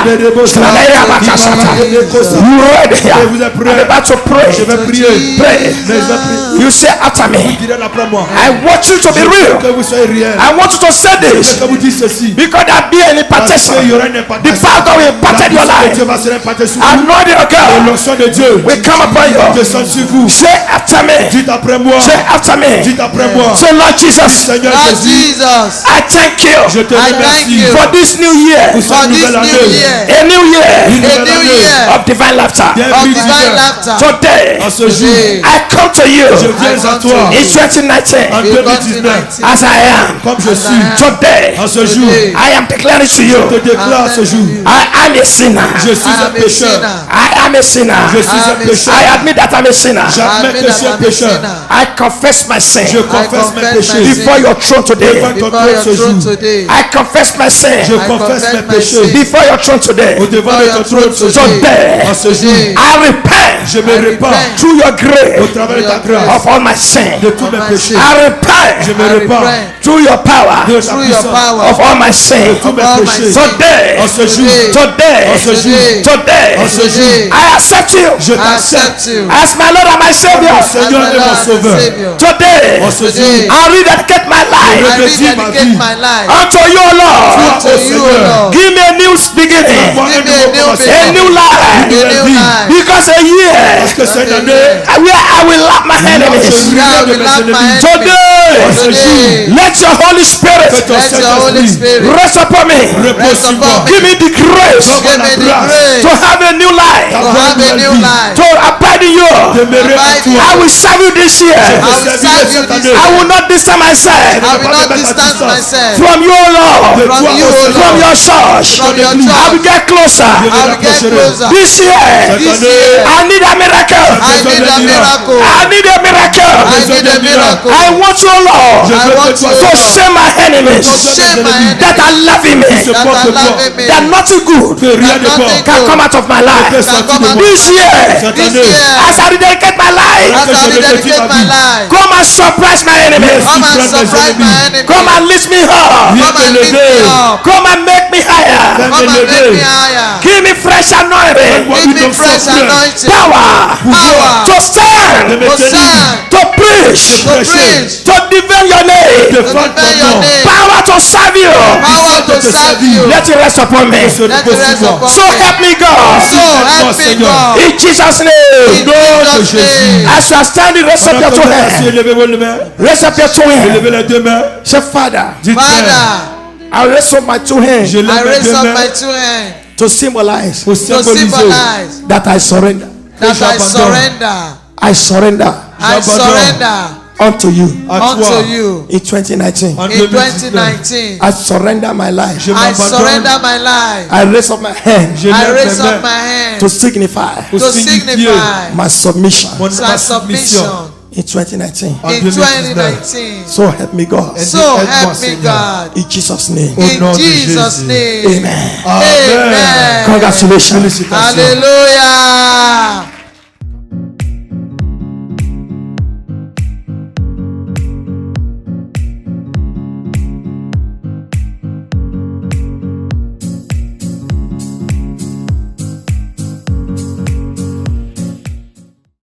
Shinalera kasata. You ready? Vous êtes prêts? I'm about to pray. Je vais prier. Pray. Mais je vais prier. You say after me. Direz après moi. I want you to be real. Que vous soyez réel. I want you to say this. Que vous dites ceci. Because there be an Parce impartation. qu'il y aura une The impartation. power of God will impart your La puissance de life. Dieu va se imparter sur vous. Anointing of God L'onction de Dieu will come upon you. descend sur vous. Say after me. Dites après moi. Say after me. Dites après moi. Say Lord Jesus, Seigneur Lord Jésus, Jesus, I thank you je te I thank remercie you for this new year. pour for cette this nouvelle new année. year, A new year a new year of divine laughter. D'un of but divine divin. laughter. Today, En ce jour, Today, I come to you je viens à toi. in 2019 En 2019, as I am. comme je suis. Today, En ce jour, Today, I am declaring to je you, te déclare ce jour. I am a sinner. Je suis un pécheur. I am a sinner. Je suis un pécheur. I admit that I'm a sinner. J'admets que je suis un pécheur. I confess my sin Je confesse mes péchés. before your throne today. Devant ton before trône your ce throne jour. today. I confess my sin Je I confesse confess mes my péchés. sin. before your throne today. Au devant de ton trône ce jour. Today, En ce jour, I repent je me répands through your au grace travers de ta grâce of all my sin. de tous mes péchés. I repent Je me répands through your power de ta Through your puissance power of all my sin. tous mes all my péchés. sin. Today, En ce jour, today, en ce jour, today, en ce jour, I accept you je I t'accepte accept you as my Lord and my Savior. Seigneur as my et mon Lord and Sauveur. Savior. Today, En ce jour, Today, I rededicate my I life rededicate ma rededicate vie my life unto you, Lord. unto oh you, Seigneur. Lord. Give me a new beginning, Moi, Give un me a nouveau new commencement. a new life, A nouvelle new vie. life. because a year Parce que cette année, where I will love my enemies. Yeah, we love my enemy. Today, en ce jour, let your Holy Spirit que ton Let your Holy Saint-Esprit Spirit rest upon me. repose rest sur upon moi. me. Give me the grace Give me the grace to have a new life, to have a new life. to abide in you. Demeurer en Abide toi. I will serve you this year. I will servirai serve you cette this année. I will not distance myself I will not distance myself from you, Lord, De from toi, you, oh O from Lord. your church. From your I will church. get closer. Je I will get closer. This year, This année, year, I need a miracle. I need a miracle. I need a miracle. I need a miracle. I want you, Lord, Je I veux want que toi, you, to Lord, shame my enemies to shame my enemies that are loving me, se that porte are toi. loving me. that nothing good Que rien That de bon nothing can come out of my peut life. sortir de moi. This year, Cette This année, year, as I rededicate my life, as I rededicate my life, come and surprise my enemies. come and surprise my surprise my enemies. enemies. Come and lift me up. Viens Come me and lift me lever. up. Come and make me higher. Come and make me higher. Give me fresh anointing. Donne-moi Give me fresh anointing. Power. To stand. To preach. To defend your name. Power to serve you. Power to serve you. Let it rest upon me. Let it rest upon So me. help me God. So help me God. In Jesus' name. In Jesus' name. As you are standing, raise up your two hands. Raise up your two hands. Say, Father, Father, I raise up my two hands I raise up my two hands to symbolize to symbolize that I surrender. that I surrender. I surrender I surrender unto you unto you. in 2019. In 2019, I surrender my life. I surrender my life. I raise up my hand I raise up my hand to signify to signify my submission my submission in 2019. in 2019. So help me God. So help me God. In Jesus' name. In Jesus' name. Amen. Amen. Congratulations. Hallelujah.